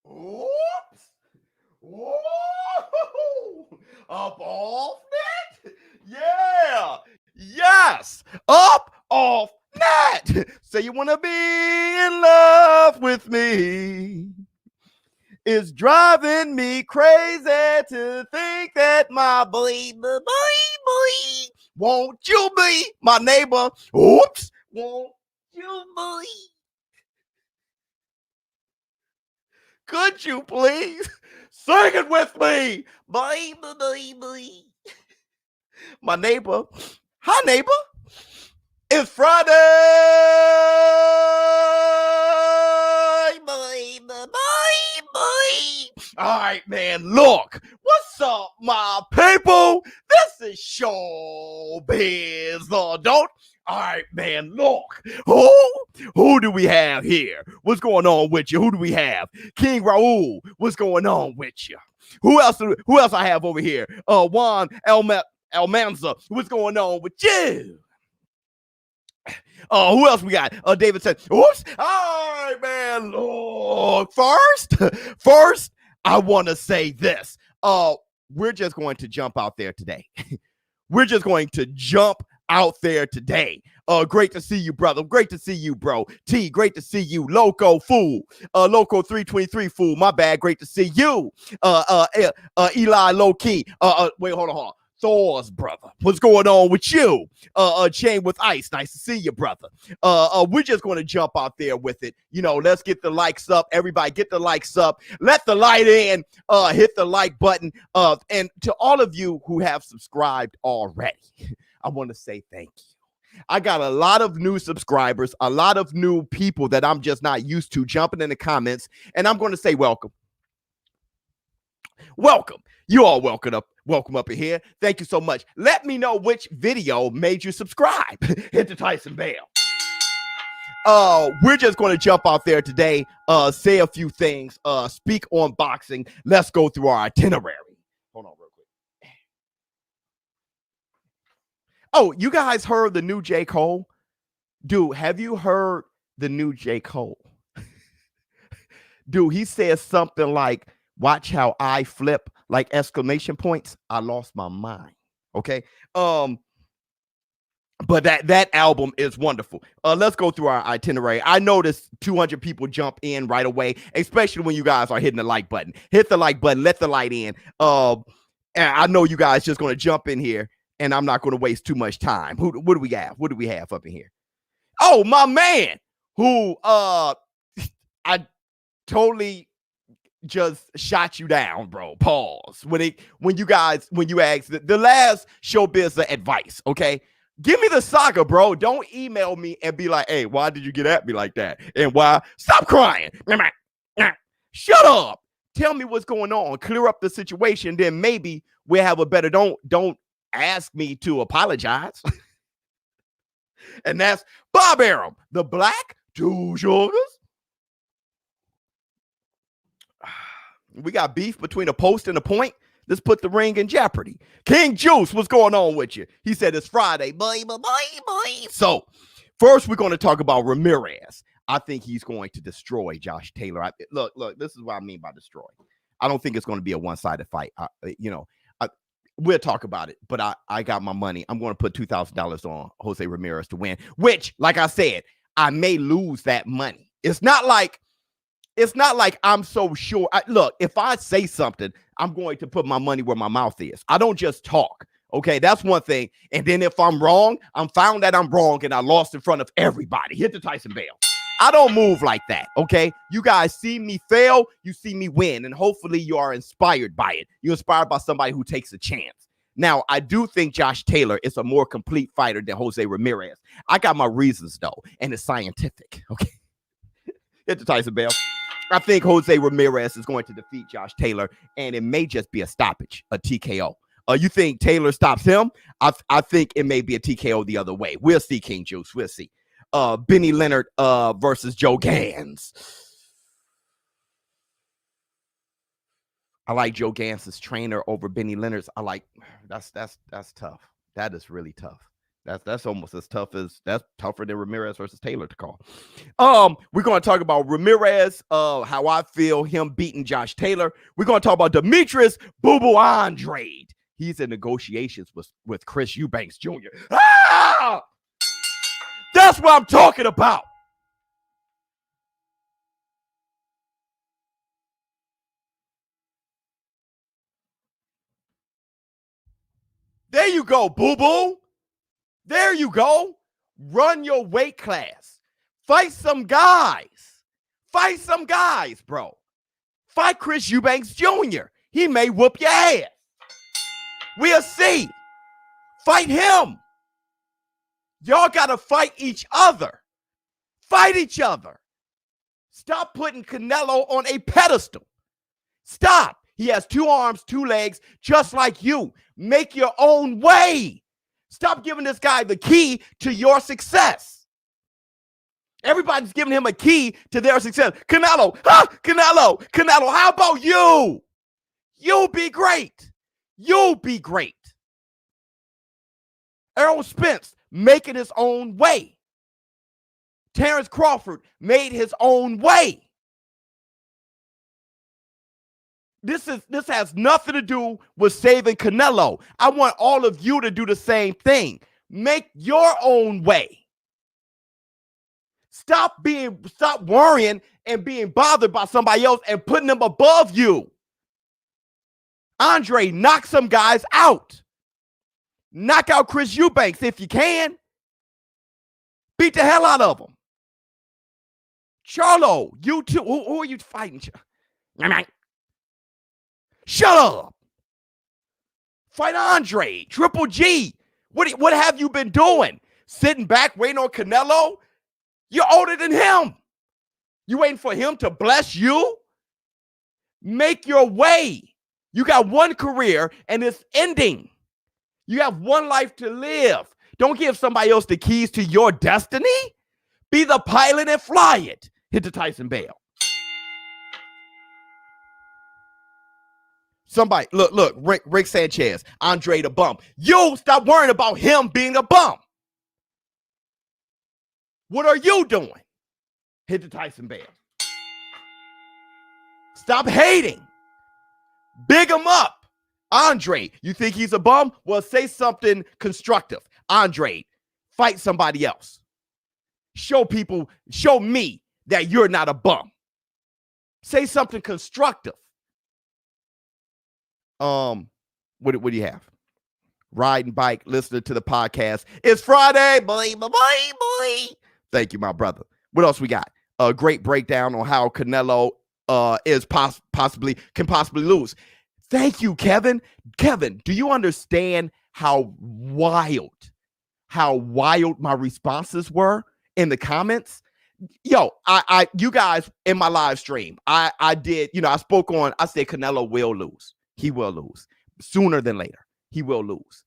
Oops. Whoa! Up off net? Yeah! Yes! Up off net! Say you wanna be in love with me. It's driving me crazy to think that my boy, won't you be my neighbor? Oops! Won't you be? Could you please sing it with me? Baby. My neighbor. Hi, neighbor. It's Friday. All right, man. Look. What's up, my people? This is ShowBizz, the adult. All right, man. Look. Who do we have here? What's going on with you? Who do we have? King Raul. What's going on with you? Who else I have over here? Juan Almanza. What's going on with you? Who else we got? David said, oops. All right, man. Look, first, I want to say this. We're just going to jump out there today. We're just going to jump out there today. Great to see you, brother. Great to see you, bro. T, great to see you. Loco Fool. Loco 323 Fool. My bad. Great to see you. Eli Low Key. Wait, hold on. Thor's brother. What's going on with you? Chain with Ice. Nice to see you, brother. We're just going to jump out there with it. You know, let's get the likes up. Everybody get the likes up. Let the light in. Hit the like button. And to all of you who have subscribed already, I want to say thank you. I got a lot of new subscribers, a lot of new people that I'm just not used to jumping in the comments. And I'm going to say welcome. Welcome. You all welcome up in here. Thank you so much. Let me know which video made you subscribe. Hit the Tyson bell. We're just going to jump out there today, say a few things, speak on boxing. Let's go through our itinerary. Hold on real quick. Oh, you guys heard the new J. Cole? Dude, have you heard the new J. Cole? Dude, he says something like, watch how I flip, like exclamation points. I lost my mind. Okay. But that album is wonderful. Let's go through our itinerary. I noticed 200 people jump in right away, especially when you guys are hitting the like button. Hit the like button, let the light in. And I know you guys just going to jump in here, and I'm not going to waste too much time. What do we have? What do we have up in here? Oh, my man, who I totally just shot you down, bro. Pause. When you asked the last ShowBizz advice, okay? Give me the saga, bro. Don't email me and be like, hey, why did you get at me like that? And why? Stop crying. Shut up. Tell me what's going on. Clear up the situation. Then maybe we'll have a better, don't ask me to apologize. And that's Bob Arum, the Black Two Sugars. We got beef between a post and a point. Let's put the ring in jeopardy. King Juice, what's going on with you? He said it's Friday. Boy. So first we're going to talk about Ramirez. I think he's going to destroy Josh Taylor. Look, this is what I mean by destroy. I don't think it's going to be a one-sided fight. We'll talk about it, but I got my money. I'm going to put $2,000 on Jose Ramirez to win, which, like I said, I may lose that money. It's not like I'm so sure. Look, if I say something, I'm going to put my money where my mouth is. I don't just talk. Okay, that's one thing. And then if I'm wrong, I'm found that I'm wrong and I lost in front of everybody. Hit the Tyson bell. I don't move like that. Okay, you guys see me fail, you see me win, and hopefully you are inspired by it. You're inspired by somebody who takes a chance. Now, I do think Josh Taylor is a more complete fighter than Jose Ramirez. I got my reasons though, and it's scientific. Okay, hit the Tyson bell. I think Jose Ramirez is going to defeat Josh Taylor, and it may just be a stoppage, a TKO. You think Taylor stops him? I think it may be a TKO the other way. We'll see, King Juice. We'll see. Benny Leonard versus Joe Gans. I like Joe Gans's trainer over Benny Leonard's. I like that's tough. That is really tough. That's almost as tough as that's tougher than Ramirez versus Taylor to call. We're going to talk about Ramirez, how I feel him beating Josh Taylor. We're going to talk about Demetrius Boo Boo Andrade. He's in negotiations with Chris Eubanks Jr. Ah! That's what I'm talking about. There you go, Boo Boo. There you go. Run your weight class. Fight some guys. Fight some guys, bro. Fight Chris Eubanks Jr. He may whoop your ass. We'll see. Fight him. Y'all got to fight each other. Fight each other. Stop putting Canelo on a pedestal. Stop. He has 2 arms, 2 legs, just like you. Make your own way. Stop giving this guy the key to your success. Everybody's giving him a key to their success. Canelo, Canelo, how about you? You'll be great. You'll be great. Errol Spence making his own way. Terrence Crawford made his own way. This has nothing to do with saving Canelo. I want all of you to do the same thing. Make your own way. Stop worrying and being bothered by somebody else and putting them above you. Andre, knock some guys out. Knock out Chris Eubanks if you can. Beat the hell out of them. Charlo, you too. Who are you fighting? Shut up. Fight Andre, Triple G. What have you been doing? Sitting back waiting on Canelo? You're older than him. You waiting for him to bless you? Make your way. You got one career and it's ending. You have one life to live. Don't give somebody else the keys to your destiny. Be the pilot and fly it. Hit the Tyson bell. Somebody, look, Rick Sanchez, Andre the bum. You stop worrying about him being a bum. What are you doing? Hit the Tyson bell. Stop hating. Big him up. Andre, you think he's a bum? Well, say something constructive. Andre, fight somebody else. Show me that you're not a bum. Say something constructive. What do you have? Riding bike, listening to the podcast. It's Friday, boy. Thank you, my brother. What else we got? A great breakdown on how Canelo can possibly lose. Thank you, Kevin. Kevin, do you understand how wild my responses were in the comments? Yo, you guys in my live stream, I spoke on, I said Canelo will lose. He will lose sooner than later. He will lose.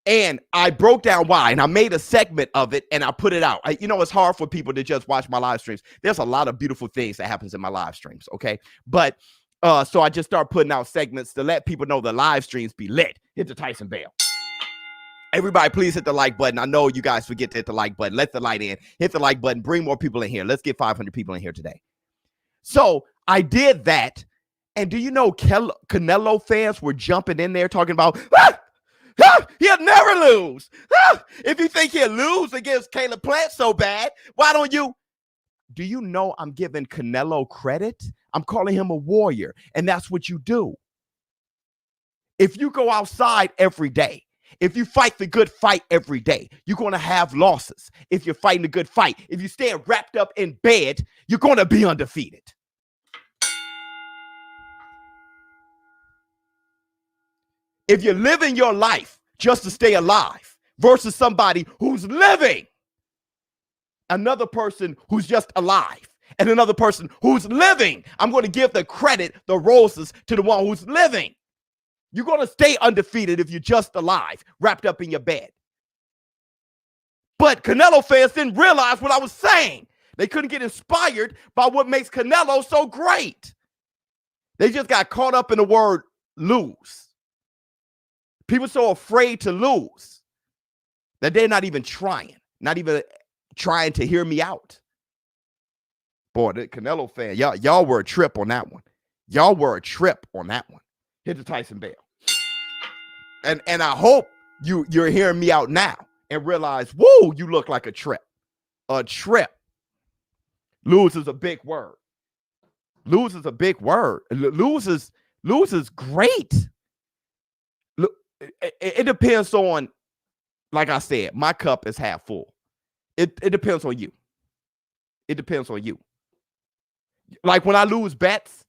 And I broke down why, and I made a segment of it, and I put it out. It's hard for people to just watch my live streams. There's a lot of beautiful things that happens in my live streams, okay? But so I just start putting out segments to let people know the live streams be lit. Hit the Tyson bell. Everybody, please hit the like button. I know you guys forget to hit the like button. Let the light in. Hit the like button. Bring more people in here. Let's get 500 people in here today. So I did that. And do you know Canelo fans were jumping in there talking about, he'll never lose. If you think he'll lose against Caleb Plant so bad, why don't you? Do you know I'm giving Canelo credit? I'm calling him a warrior, and that's what you do. If you go outside every day, if you fight the good fight every day, you're going to have losses. If you're fighting a good fight, if you stay wrapped up in bed, you're going to be undefeated. If you're living your life just to stay alive versus somebody who's living, another person who's just alive, and another person who's living, I'm going to give the credit, the roses to the one who's living. You're going to stay undefeated if you're just alive, wrapped up in your bed. But Canelo fans didn't realize what I was saying. They couldn't get inspired by what makes Canelo so great. They just got caught up in the word lose. People so afraid to lose. that they're not even trying to hear me out. Boy, the Canelo fan, y'all were a trip on that one. Y'all were a trip on that one. Hit the Tyson bell. And I hope you're hearing me out now and realize, whoa, you look like a trip. A trip. Lose is a big word. Lose is a big word. Lose is great. Look, it depends on, like I said, my cup is half full. It depends on you. It depends on you. Like when I lose bets,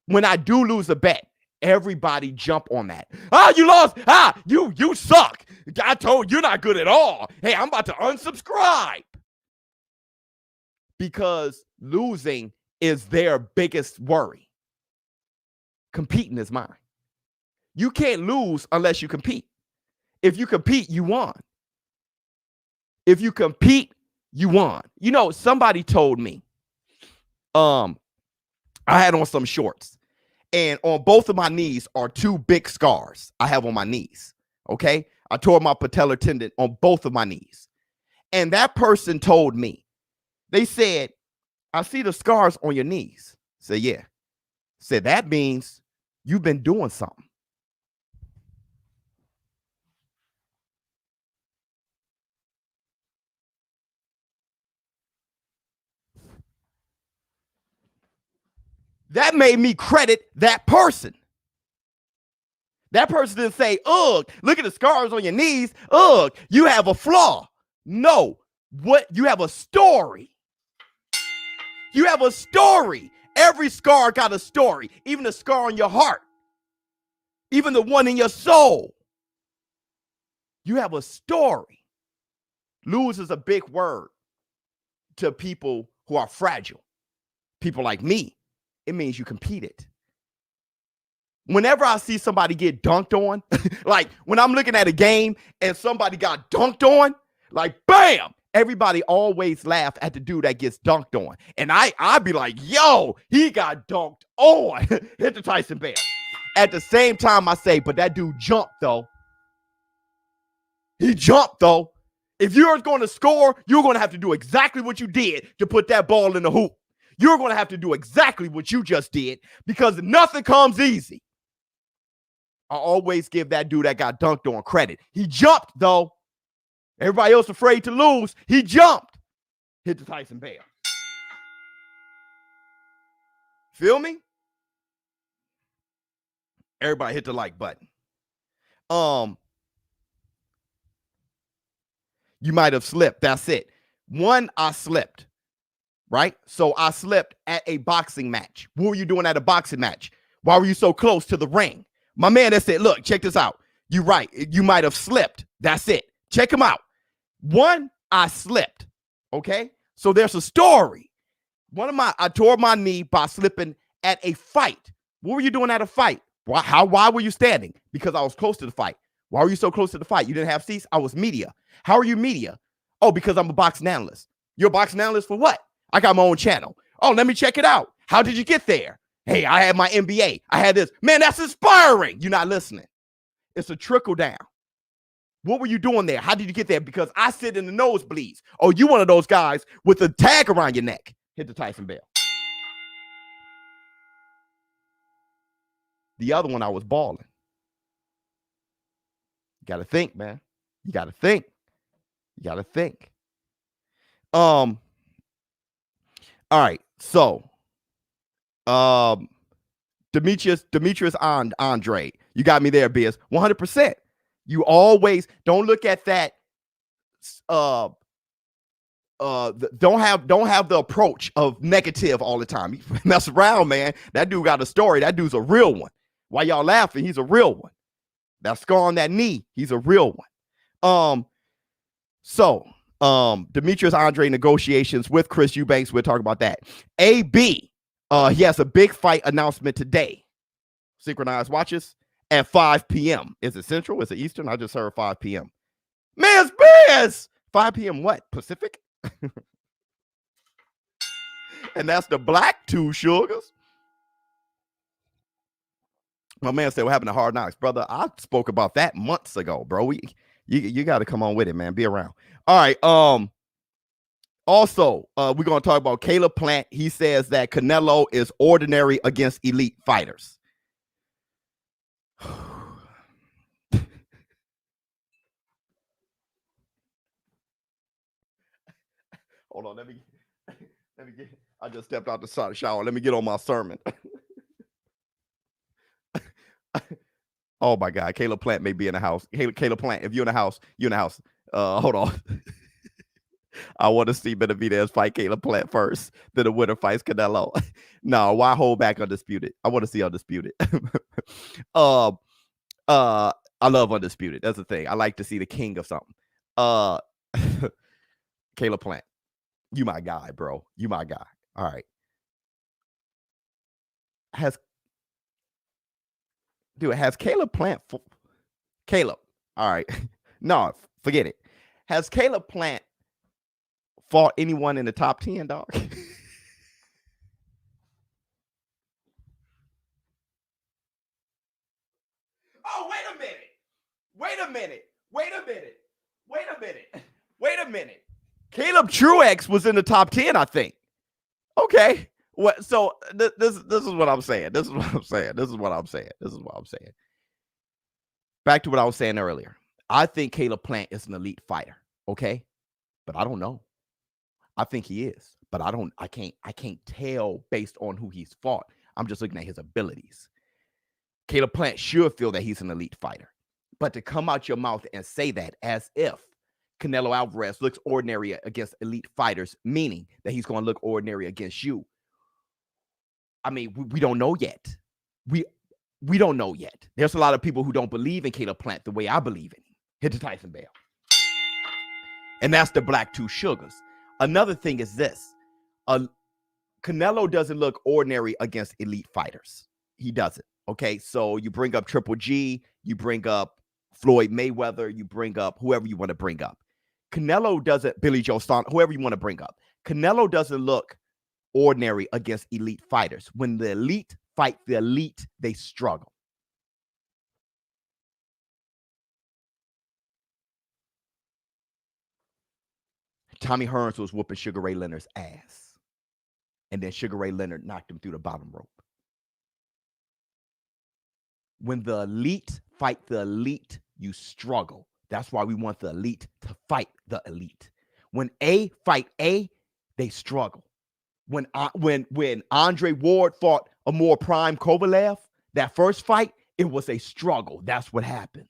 when I do lose a bet, everybody jump on that. You lost. You suck. I told you you're not good at all. Hey, I'm about to unsubscribe. Because losing is their biggest worry. Competing is mine. You can't lose unless you compete. If you compete, you won. If you compete, you won. You know, somebody told me, I had on some shorts, and on both of my knees are 2 big scars I have on my knees. Okay. I tore my patellar tendon on both of my knees. And that person told me, they said, I see the scars on your knees. Say, yeah. Said, that means you've been doing something. That made me credit that person. That person didn't say, ugh, look at the scars on your knees. Ugh, you have a flaw. No, what? You have a story. You have a story. Every scar got a story. Even the scar on your heart. Even the one in your soul. You have a story. Lose is a big word to people who are fragile. People like me. It means you competed. Whenever I see somebody get dunked on, like when I'm looking at a game and somebody got dunked on, like bam, everybody always laugh at the dude that gets dunked on. And I'd be like, yo, he got dunked on. Hit the Tyson bell. At the same time, I say, but that dude jumped though. He jumped though. If you're going to score, you're going to have to do exactly what you did to put that ball in the hoop. You're going to have to do exactly what you just did because nothing comes easy. I always give that dude that got dunked on credit. He jumped, though. Everybody else afraid to lose. He jumped. Hit the Tyson bell. Feel me? Everybody hit the like button. You might have slipped. That's it. One, I slipped. Right? So I slipped at a boxing match. What were you doing at a boxing match? Why were you so close to the ring? My man that said, look, check this out. You're right. You might have slipped. That's it. Check him out. One, I slipped. Okay? So there's a story. I tore my knee by slipping at a fight. What were you doing at a fight? Why were you standing? Because I was close to the fight. Why were you so close to the fight? You didn't have seats? I was media. How are you media? Oh, because I'm a boxing analyst. You're a boxing analyst for what? I got my own channel. Oh, let me check it out. How did you get there? Hey, I had my MBA. I had this. Man, that's inspiring. You're not listening. It's a trickle down. What were you doing there? How did you get there? Because I sit in the nosebleeds. Oh, you one of those guys with a tag around your neck. Hit the Tyson bell. The other one, I was balling. You got to think, man. You got to think. You got to think. All right. So, Demetrius Andrade. You got me there, Biz. 100%. You always don't look at that. Don't have the approach of negative all the time. You mess around, man. That dude got a story. That dude's a real one. Why y'all laughing? He's a real one. That scar on that knee, he's a real one. Demetrius Andrade negotiations with Chris Eubanks. We'll talk about that. AB, he has a big fight announcement today. Synchronized watches at 5 p.m. Is it Central? Is it Eastern? I just heard 5 p.m. Man's Biz! 5 p.m. what? Pacific? And that's the black two sugars. My man said, what happened to Hard Knocks? Brother, I spoke about that months ago, bro. You got to come on with it, man. Be around. All right. Also, we're going to talk about Caleb Plant. He says that Canelo is ordinary against elite fighters. Hold on, let me get. I just stepped out the shower. Let me get on my sermon. Oh my God, Caleb Plant may be in the house. Caleb Plant, if you're in the house, you're in the house. Hold on. I want to see Benavidez fight Caleb Plant first, then the winner fights Canelo. No, why hold back Undisputed? I want to see Undisputed. I love Undisputed. That's the thing. I like to see the king of something. Caleb Plant, you my guy, bro. You my guy. All right. Has Caleb Plant? Caleb. All right. No, forget it. Has Caleb Plant fought anyone in the top 10, dog? Oh, wait a minute. Wait a minute. Wait a minute. Wait a minute. Wait a minute. Caleb Truex was in the top 10, I think. Okay. What? So this is what I'm saying. This is what I'm saying. This is what I'm saying. This is what I'm saying. Back to what I was saying earlier. I think Caleb Plant is an elite fighter. Okay. But I don't know. I think he is, but I can't tell based on who he's fought. I'm just looking at his abilities. Caleb Plant should feel that he's an elite fighter, but to come out your mouth and say that as if Canelo Alvarez looks ordinary against elite fighters, meaning that he's going to look ordinary against you. I mean, we don't know yet. We don't know yet. There's a lot of people who don't believe in Caleb Plant the way I believe in him. Hit the Tyson bell. And that's the black two sugars. Another thing is this. Canelo doesn't look ordinary against elite fighters. He doesn't. Okay, so you bring up Triple G, you bring up Floyd Mayweather, you bring up whoever you want to bring up. Canelo doesn't, Billy Joe Saunders, whoever you want to bring up. Canelo doesn't look ordinary against elite fighters. When the elite fight the elite, they struggle. Tommy Hearns was whooping Sugar Ray Leonard's ass. And then Sugar Ray Leonard knocked him through the bottom rope. When the elite fight the elite, you struggle. That's why we want the elite to fight the elite. When A fight A, they struggle. When Andre Ward fought a more prime Kovalev, that first fight, it was a struggle. That's what happens.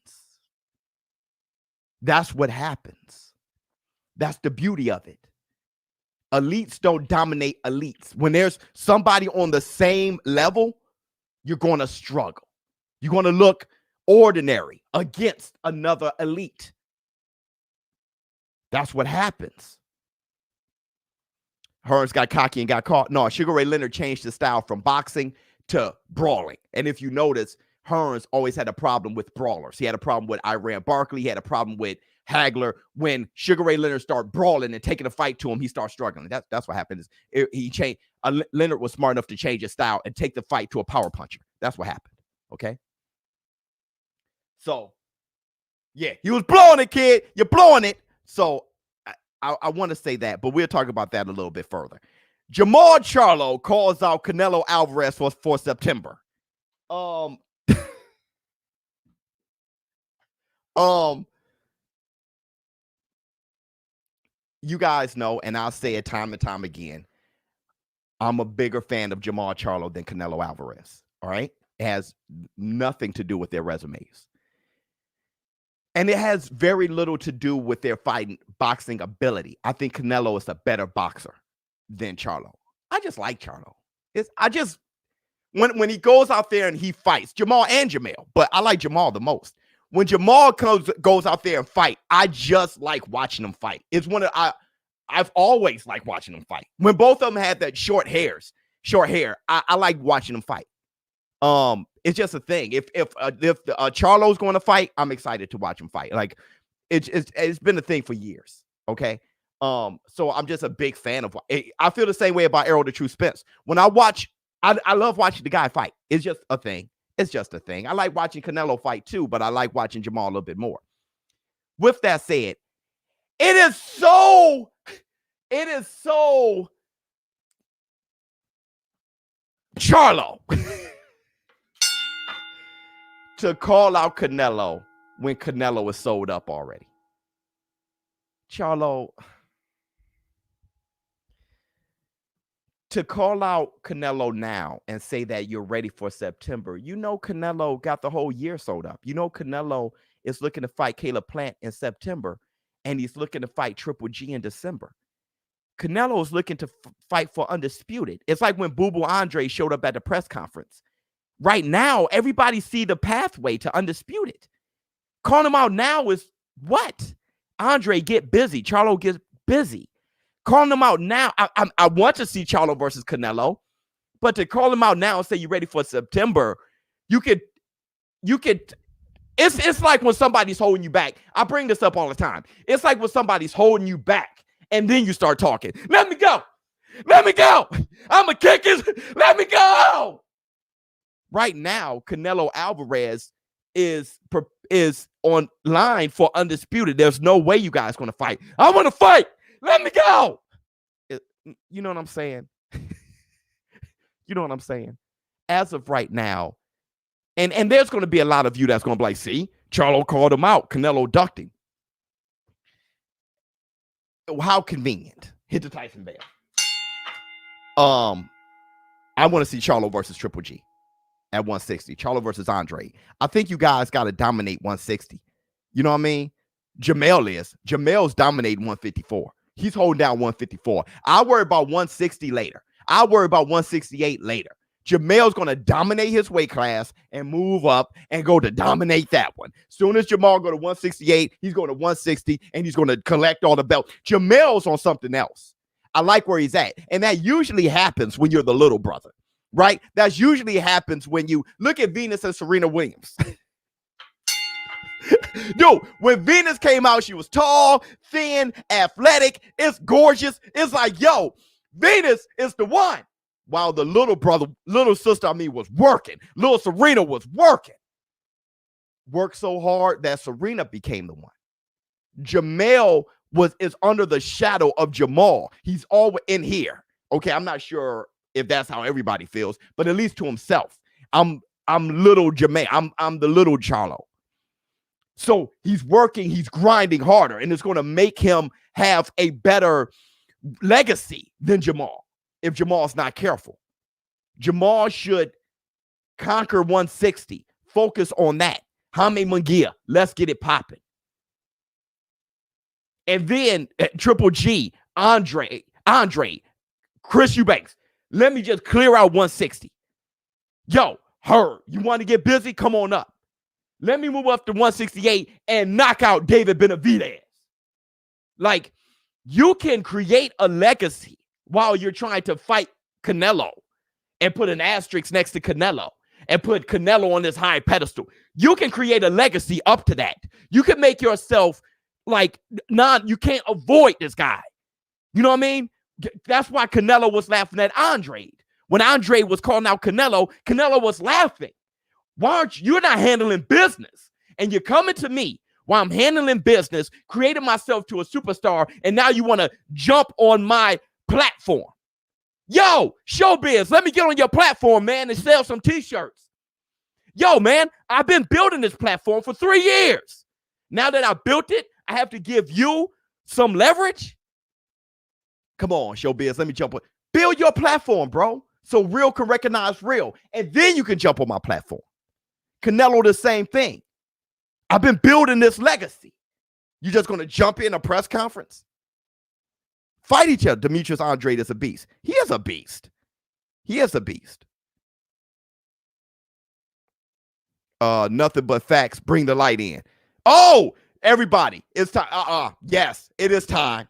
That's what happens. That's the beauty of it. Elites don't dominate elites. When there's somebody on the same level, you're going to struggle. You're going to look ordinary against another elite. That's what happens. Hearns got cocky and got caught. No, Sugar Ray Leonard changed his style from boxing to brawling. And if you notice, Hearns always had a problem with brawlers. He had a problem with Iran Barkley. He had a problem with Hagler. When Sugar Ray Leonard started brawling and taking a fight to him, he started struggling. That's what happened. He changed. Leonard was smart enough to change his style and take the fight to a power puncher. That's what happened. Okay. So, yeah, he was blowing it, kid. You're blowing it. So I want to say that, but we'll talk about that a little bit further. Jamal Charlo calls out Canelo Alvarez for September. You guys know, and I'll say it time and time again, I'm a bigger fan of Jamal Charlo than Canelo Alvarez. All right? It has nothing to do with their resumes. And it has very little to do with their boxing ability. I think Canelo is a better boxer than Charlo. I just like Charlo. When he goes out there and he fights, Jamal and Jamel, but I like Jamal the most. When Jamal goes out there and fight, I just like watching him fight. It's I've always liked watching him fight. When both of them had that short hair, I like watching them fight. It's just a thing. If Charlo's going to fight, I'm excited to watch him fight. Like it's been a thing for years. Okay. So I'm just a big fan of it. I feel the same way about Errol the True Spence. When I watch, I love watching the guy fight. It's just a thing. It's just a thing. I like watching Canelo fight too, but I like watching Jamal a little bit more. with that said, it is so Charlo to call out Canelo when Canelo is sold up already. Charlo, to call out Canelo now and say that you're ready for September, you know Canelo got the whole year sold up. You know Canelo is looking to fight Caleb Plant in September, and he's looking to fight Triple G in December. Canelo is looking to fight for undisputed. It's like when Boo Boo Andre showed up at the press conference. Right now, everybody see the pathway to undisputed. Calling him out now is what? Andre, get busy. Charlo gets busy. Calling him out now, I want to see Charlo versus Canelo, but to call him out now and say you're ready for September, you could. It's like when somebody's holding you back. I bring this up all the time. It's like when somebody's holding you back and then you start talking. Let me go. Let me go. I'm a kick his. Let me go. Right now, Canelo Alvarez is on line for undisputed. There's no way you guys going to fight. I want to fight. Let me go. You know what I'm saying? You know what I'm saying? As of right now, and there's going to be a lot of you that's going to be like, see, Charlo called him out. Canelo ducked him. How convenient. Hit the Tyson bell. I want to see Charlo versus Triple G at 160. Charlo versus Andre. I think you guys got to dominate 160. You know what I mean? Jamel's dominating 154. He's holding down 154. I'll worry about 160 later. I'll worry about 168 later. Jamel's going to dominate his weight class and move up and go to dominate that one. Soon as Jamal go to 168, he's going to 160, and he's going to collect all the belts. Jamel's on something else. I like where he's at. And that usually happens when you're the little brother, right? That usually happens when you look at Venus and Serena Williams. Dude, when Venus came out, she was tall, thin, athletic. It's gorgeous. It's like, yo, Venus is the one. While the little sister, was working. Little Serena was working. Worked so hard that Serena became the one. Jamel is under the shadow of Jamal. He's always in here. Okay, I'm not sure if that's how everybody feels, but at least to himself. I'm little Jamal. I'm the little Charlo. So he's working, he's grinding harder, and it's going to make him have a better legacy than Jamal if Jamal's not careful. Jamal should conquer 160, focus on that. Jaime Munguia, let's get it popping. And then Triple G, Andre, Chris Eubanks, let me just clear out 160. Yo, you want to get busy? Come on up. Let me move up to 168 and knock out David Benavidez. Like, you can create a legacy while you're trying to fight Canelo and put an asterisk next to Canelo and put Canelo on this high pedestal. You can create a legacy up to that. You can make yourself like, you can't avoid this guy. You know what I mean? That's why Canelo was laughing at Andre. When Andre was calling out Canelo, Canelo was laughing. Why aren't you're not handling business? And you're coming to me while I'm handling business, creating myself to a superstar, and now you want to jump on my platform. Yo, ShowBizz, let me get on your platform, man, and sell some t-shirts. Yo, man, I've been building this platform for 3 years. Now that I built it, I have to give you some leverage. Come on, ShowBizz, let me jump on. Build your platform, bro, so real can recognize real, and then you can jump on my platform. Canelo, the same thing. I've been building this legacy. You just going to jump in a press conference? Fight each other. Demetrius Andrade is a beast. He is a beast. He is a beast. Nothing but facts. Bring the light in. Oh, everybody, it's time. Yes, it is time.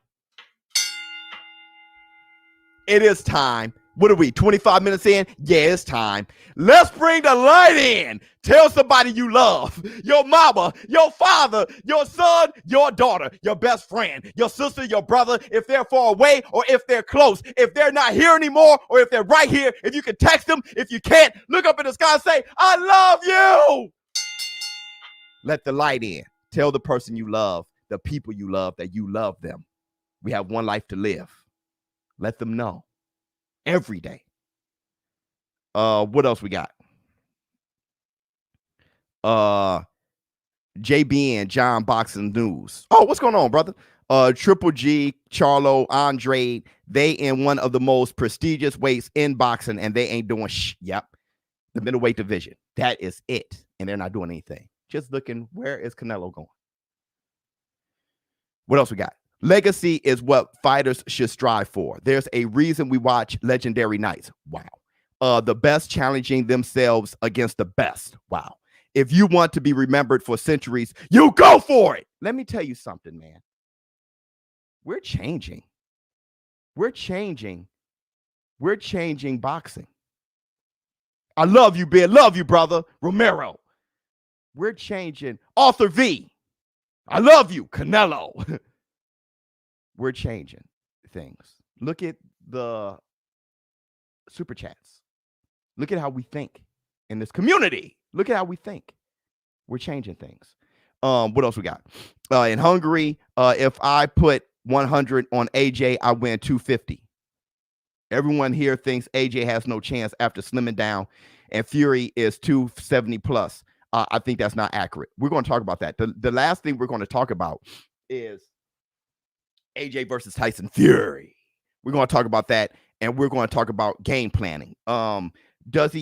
It is time. What are we, 25 minutes in? Yeah, it's time. Let's bring the light in. Tell somebody you love. Your mama, your father, your son, your daughter, your best friend, your sister, your brother, if they're far away or if they're close, if they're not here anymore or if they're right here, if you can text them, if you can't, look up in the sky and say, I love you. Let the light in. Tell the person you love the people you love that you love them. We have one life to live. Let them know every day. What else we got? JB and John Boxing News. Oh, what's going on, brother? Triple G, Charlo, Andrade, they in one of the most prestigious weights in boxing, and they ain't doing Yep. The middleweight division. That is it. And they're not doing anything. Just looking, where is Canelo going? What else we got? Legacy is what fighters should strive for. There's a reason we watch Legendary Nights. Wow. The best challenging themselves against the best. Wow. If you want to be remembered for centuries, you go for it. Let me tell you something, man. We're changing. We're changing boxing. I love you, Ben. Love you, brother. Romero. We're changing. Arthur V. I love you, Canelo. We're changing things. Look at the super chats. Look at how we think in this community. Look at how we think. We're changing things. What else we got? In Hungary, if I put 100 on AJ, I win 250. Everyone here thinks AJ has no chance after slimming down, and Fury is 270 plus. I think that's not accurate. We're going to talk about that. The last thing we're going to talk about is AJ versus Tyson Fury. We're going to talk about that, and we're going to talk about game planning. Does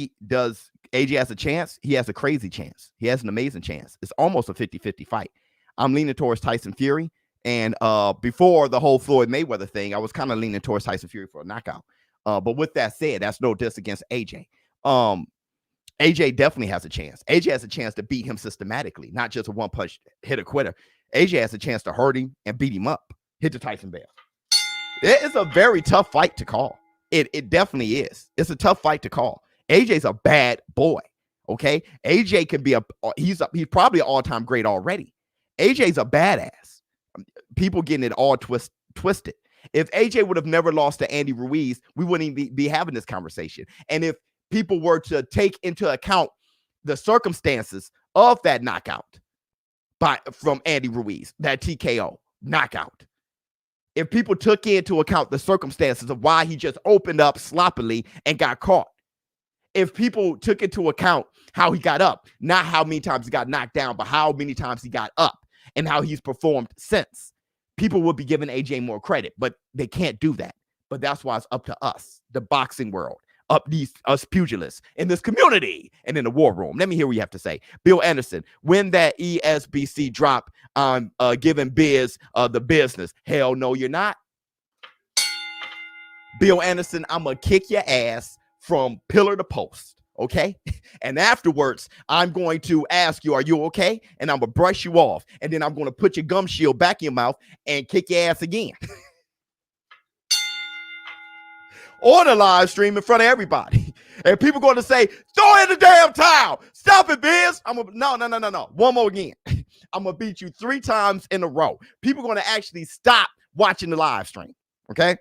AJ has a chance? He has a crazy chance. He has an amazing chance. It's almost a 50-50 fight. I'm leaning towards Tyson Fury. And before the whole Floyd Mayweather thing, I was kind of leaning towards Tyson Fury for a knockout. But with that said, that's no diss against AJ. AJ definitely has a chance. AJ has a chance to beat him systematically, not just a one-punch hit a quitter. AJ has a chance to hurt him and beat him up. Hit the Tyson bell. It is a very tough fight to call. It definitely is. It's a tough fight to call. AJ's a bad boy. Okay, AJ can be he's probably an all-time great already. AJ's a badass. People getting it all twisted. If AJ would have never lost to Andy Ruiz, we wouldn't even be having this conversation. And if people were to take into account the circumstances of that knockout from Andy Ruiz, that TKO knockout, if people took into account the circumstances of why he just opened up sloppily and got caught, if people took into account how he got up, not how many times he got knocked down, but how many times he got up and how he's performed since, people would be giving AJ more credit, but they can't do that. But that's why it's up to us, the boxing world, us pugilists in this community and in the war room. Let me hear what you have to say. Bill Anderson, when that ESBC drop, I'm giving Biz the business. Hell no, you're not. Bill Anderson, I'm going to kick your ass from pillar to post, okay? And afterwards, I'm going to ask you, are you okay? And I'm going to brush you off. And then I'm going to put your gum shield back in your mouth and kick your ass again. On the live stream in front of everybody. And people going to say, throw in the damn towel. Stop it, Biz. No. One more again. I'm going to beat you 3 times in a row. People are going to actually stop watching the live stream, okay?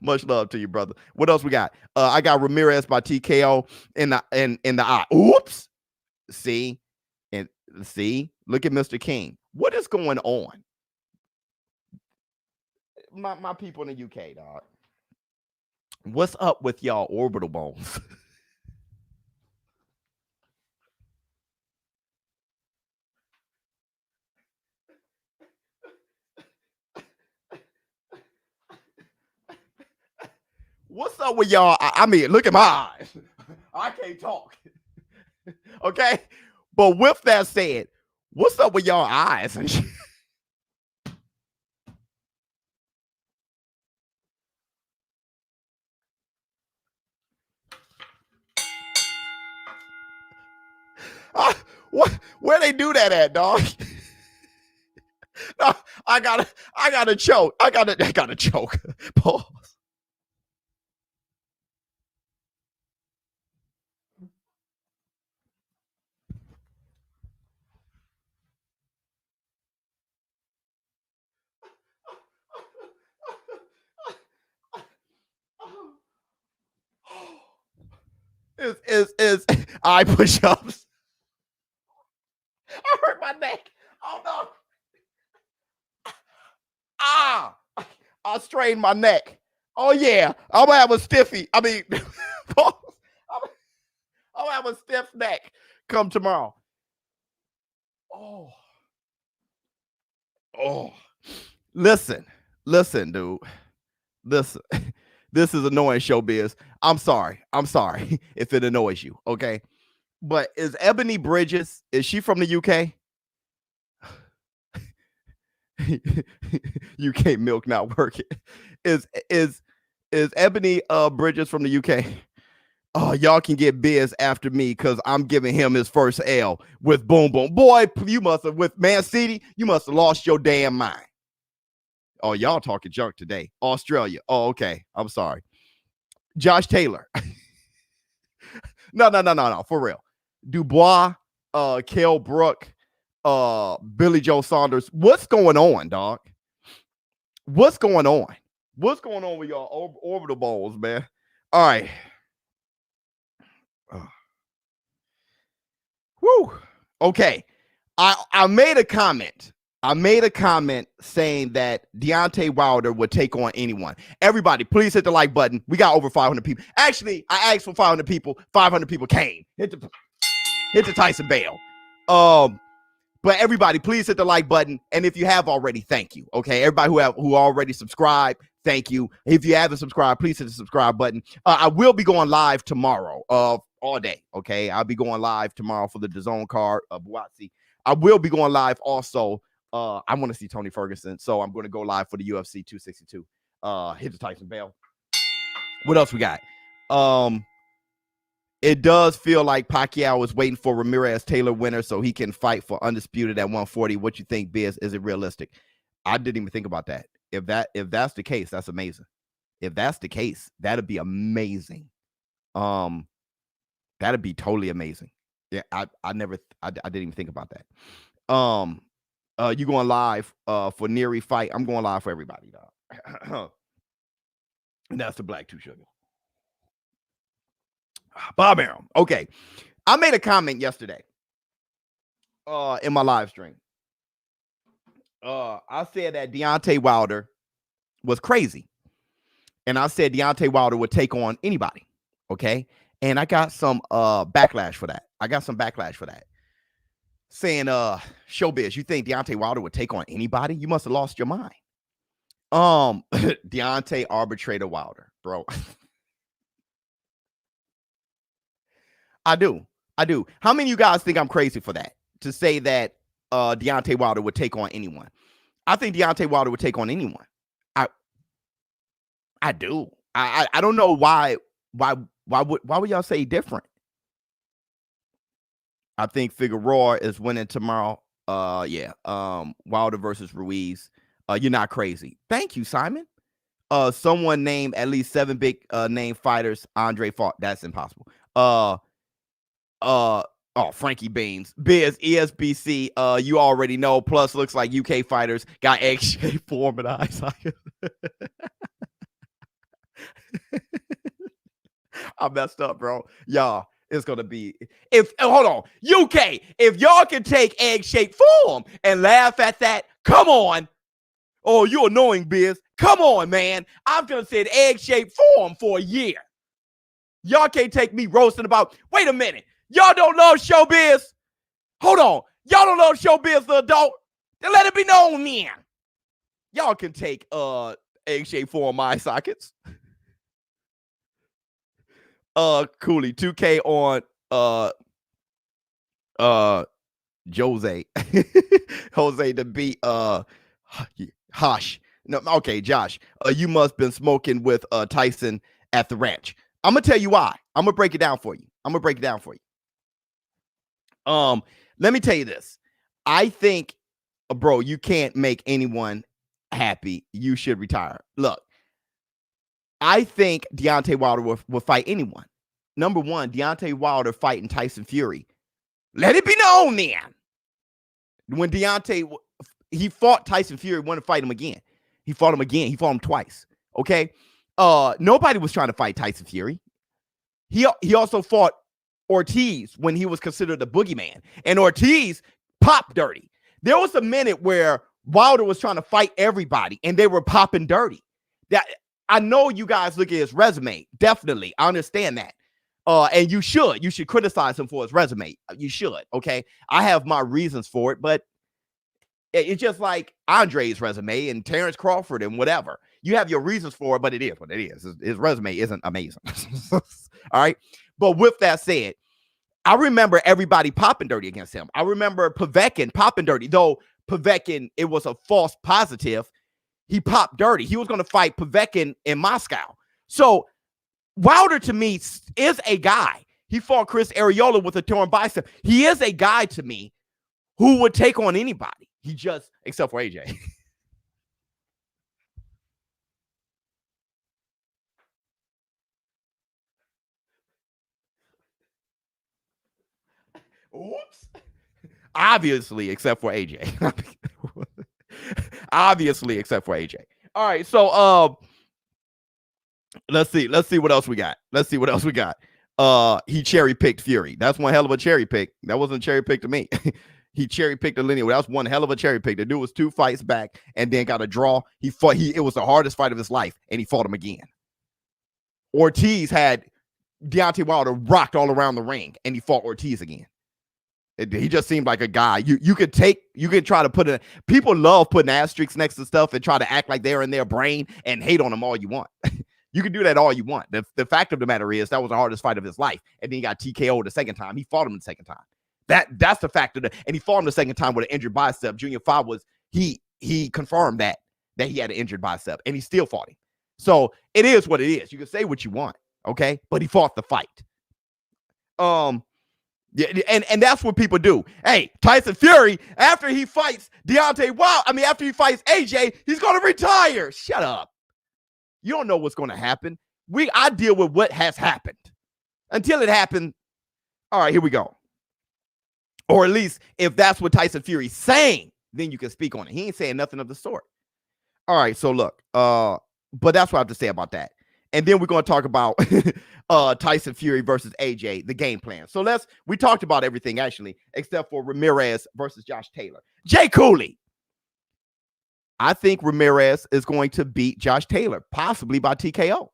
Much love to you, brother. What else we got? I got Ramirez by TKO in the eye. Oops. See? Look at Mr. King. What is going on? My people in the UK, dog. What's up with y'all orbital bones? What's up with y'all? I mean, look at my eyes. I can't talk. Okay? But with that said, what's up with y'all eyes and shit? Where they do that at, dog? No, I gotta choke. I gotta choke. Pause. Is eye push-ups. I hurt my neck. Oh I strained my neck. Oh yeah, I'm gonna have a stiffy. I mean, I'm gonna have a stiff neck come tomorrow. Oh, listen, dude. Listen, this is annoying, ShowBizz. I'm sorry if it annoys you. Okay, but is Ebony Bridges? Is she from the UK? UK milk not working. Is Ebony Bridges from the UK? Oh, y'all can get Biz after me because I'm giving him his first L with Boom Boom. Boy, you must have, with Man City, you must have lost your damn mind. Oh, y'all talking junk today. Australia. Oh, okay. I'm sorry. Josh Taylor. No. For real. Dubois, Kell Brook, Billy Joe Saunders. What's going on, dog? What's going on? What's going on with y'all orbital balls, man? All right. Woo. Okay. I made a comment. Saying that Deontay Wilder would take on anyone. Everybody, please hit the like button. We got over 500 people. Actually, I asked for 500 people. 500 people came. Hit the Tyson Bale. But everybody, please hit the like button. And if you have already, thank you. Okay, everybody who already subscribed, thank you. If you haven't subscribed, please hit the subscribe button. I will be going live tomorrow, all day. Okay, I'll be going live tomorrow for the DAZN card of Buatsi. I will be going live also. I want to see Tony Ferguson, so I'm going to go live for the UFC 262. Hit the Tyson Bale. What else we got? It does feel like Pacquiao is waiting for Ramirez Taylor winner so he can fight for undisputed at 140. What you think, Biz? Is it realistic? I didn't even think about that. If that's the case, that's amazing. If that's the case, that'd be amazing. That'd be totally amazing. Yeah, I didn't even think about that. You going live for Neary fight? I'm going live for everybody, dog. And that's the Black 2 Sugar. Bob Arum. Okay. I made a comment yesterday in my live stream. I said that Deontay Wilder was crazy. And I said Deontay Wilder would take on anybody. Okay. And I got some backlash for that. Saying, ShowBizz, you think Deontay Wilder would take on anybody? You must have lost your mind. Deontay Arbitrator Wilder, bro. I do. How many of you guys think I'm crazy for that? To say that Deontay Wilder would take on anyone? I think Deontay Wilder would take on anyone. I do. I don't know why would y'all say different? I think Figueroa is winning tomorrow. Wilder versus Ruiz. You're not crazy. Thank you, Simon. Someone named at least 7 big name fighters. Andre fought. That's impossible. Frankie Beans. Biz, ESBC. You already know. Plus, looks like UK fighters got egg-shaped form and eye socket. I messed up, bro. Y'all. It's going to be, hold on, UK, if y'all can take egg-shaped form and laugh at that, come on. Oh, you annoying, Biz. Come on, man. I've just said egg-shaped form for a year. Y'all can't take me roasting about, wait a minute. Y'all don't love ShowBizz? Hold on. Y'all don't love ShowBizz the adult? Then let it be known then. Y'all can take egg-shaped form eye sockets. Cooley 2K on Jose Jose to beat Hosh. No, okay, Josh. You must been smoking with Tyson at the ranch. I'm gonna tell you why. I'm gonna break it down for you. Let me tell you this. I think, bro, you can't make anyone happy. You should retire. Look. I think Deontay Wilder will fight anyone. Number one, Deontay Wilder fighting Tyson Fury. Let it be known then. When Deontay, he fought Tyson Fury, wanted to fight him again. He fought him twice. Okay? Nobody was trying to fight Tyson Fury. He also fought Ortiz when he was considered the boogeyman. And Ortiz popped dirty. There was a minute where Wilder was trying to fight everybody, and they were popping dirty. That I know you guys look at his resume. Definitely. I understand that. And you should criticize him for his resume. You should. Okay. I have my reasons for it, but it's just like Andre's resume and Terrence Crawford and whatever. You have your reasons for it, but it is what it is. His resume isn't amazing. All right. But with that said, I remember everybody popping dirty against him. I remember Povetkin popping dirty, though Povetkin, it was a false positive. He popped dirty. He was going to fight Povetkin in Moscow. So Wilder, to me, is a guy. He fought Chris Arreola with a torn bicep. He is a guy to me who would take on anybody. He just, except for AJ. Oops. Obviously, except for AJ. Obviously, except for AJ. All right, so let's see what else we got. He cherry picked Fury. That's one hell of a cherry pick. That wasn't a cherry pick to me. He cherry picked a linear. That was one hell of a cherry pick. The dude was 2 fights back and then got a draw. He fought. It was the hardest fight of his life, and he fought him again. Ortiz had Deontay Wilder rocked all around the ring, and he fought Ortiz again. He just seemed like a guy you could try to put it. People love putting asterisks next to stuff and try to act like they're in their brain and hate on them all you want. You can do that all you want. The fact of the matter is that was the hardest fight of his life, and then he got TKO'd the second time. He fought him the second time. That's the fact of and he fought him the second time with an injured bicep. Junior 5 was he confirmed that he had an injured bicep, and he still fought him. So it is what it is. You can say what you want, okay? But he fought the fight. Yeah, and that's what people do. Hey, Tyson Fury, after he fights after he fights AJ, he's gonna retire. Shut up. You don't know what's gonna happen. I deal with what has happened. Until it happened, all right, here we go. Or at least if that's what Tyson Fury's saying, then you can speak on it. He ain't saying nothing of the sort. All right, so look, but that's what I have to say about that. And then we're going to talk about Tyson Fury versus AJ, the game plan. So we talked about everything actually, except for Ramirez versus Josh Taylor. Jay Cooley. I think Ramirez is going to beat Josh Taylor, possibly by TKO.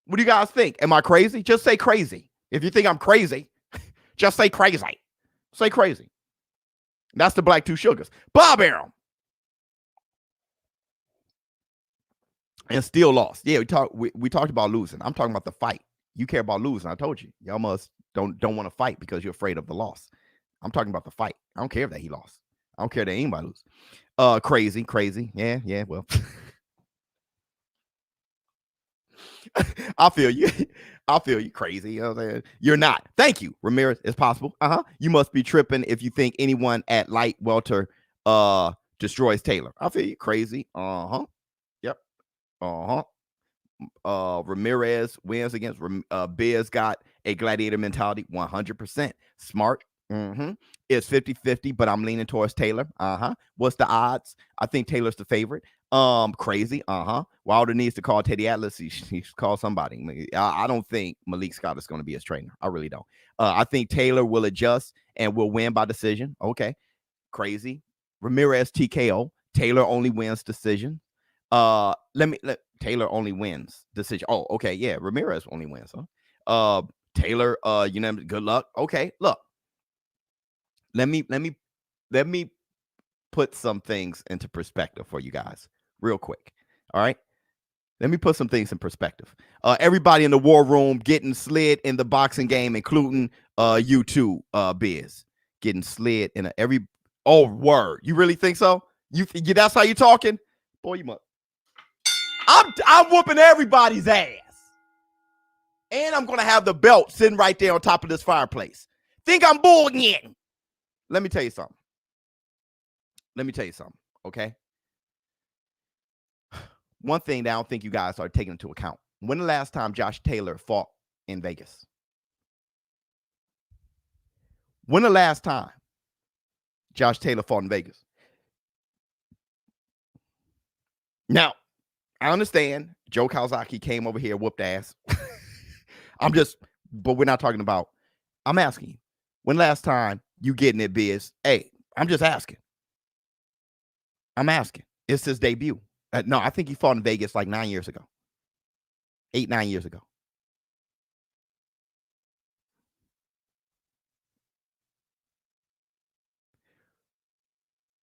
What do you guys think? Am I crazy? Just say crazy. If you think I'm crazy, just say crazy. Say crazy. That's the Black Two Sugars. Bob Arum. And still lost. Yeah, we talked about losing. I'm talking about the fight. You care about losing. I told you. Y'all must don't want to fight because you're afraid of the loss. I'm talking about the fight. I don't care that he lost. I don't care that anybody lose. Crazy. Yeah, well. I feel you. Crazy. You know what I'm saying? You're not. Thank you, Ramirez. It's possible. You must be tripping if you think anyone at light welter destroys Taylor. I feel you. Crazy. Yep. Ramirez wins against Biz. Got a gladiator mentality. 100% smart. It's 50-50, but I'm leaning towards Taylor. What's the odds? I think Taylor's the favorite. Crazy. Wilder needs to call Teddy Atlas. He should call somebody. I don't think Malik Scott is going to be his trainer. I really don't. I think Taylor will adjust and will win by decision. Okay. Crazy. Ramirez TKO. Taylor only wins decision. Taylor only wins decision. Oh, okay. Yeah. Ramirez only wins. Taylor, good luck. Okay. Look. Let me put some things into perspective for you guys real quick. All right. Let me put some things in perspective. Everybody in the war room getting slid in the boxing game, including you too, Biz. Getting slid in word. You really think so? That's how you talking? Boy, you must. I'm whooping everybody's ass. And I'm gonna have the belt sitting right there on top of this fireplace. Think I'm bullshitting. Let me tell you something. Okay? One thing that I don't think you guys are taking into account. When the last time Josh Taylor fought in Vegas? When the last time Josh Taylor fought in Vegas? Now, I understand Joe Kawasaki came over here, whooped ass. But we're not talking about, I'm asking you, when last time you getting it, Biz? Hey, I'm just asking. I'm asking. It's his debut. No, I think he fought in Vegas like 9 years ago. 8-9 years ago.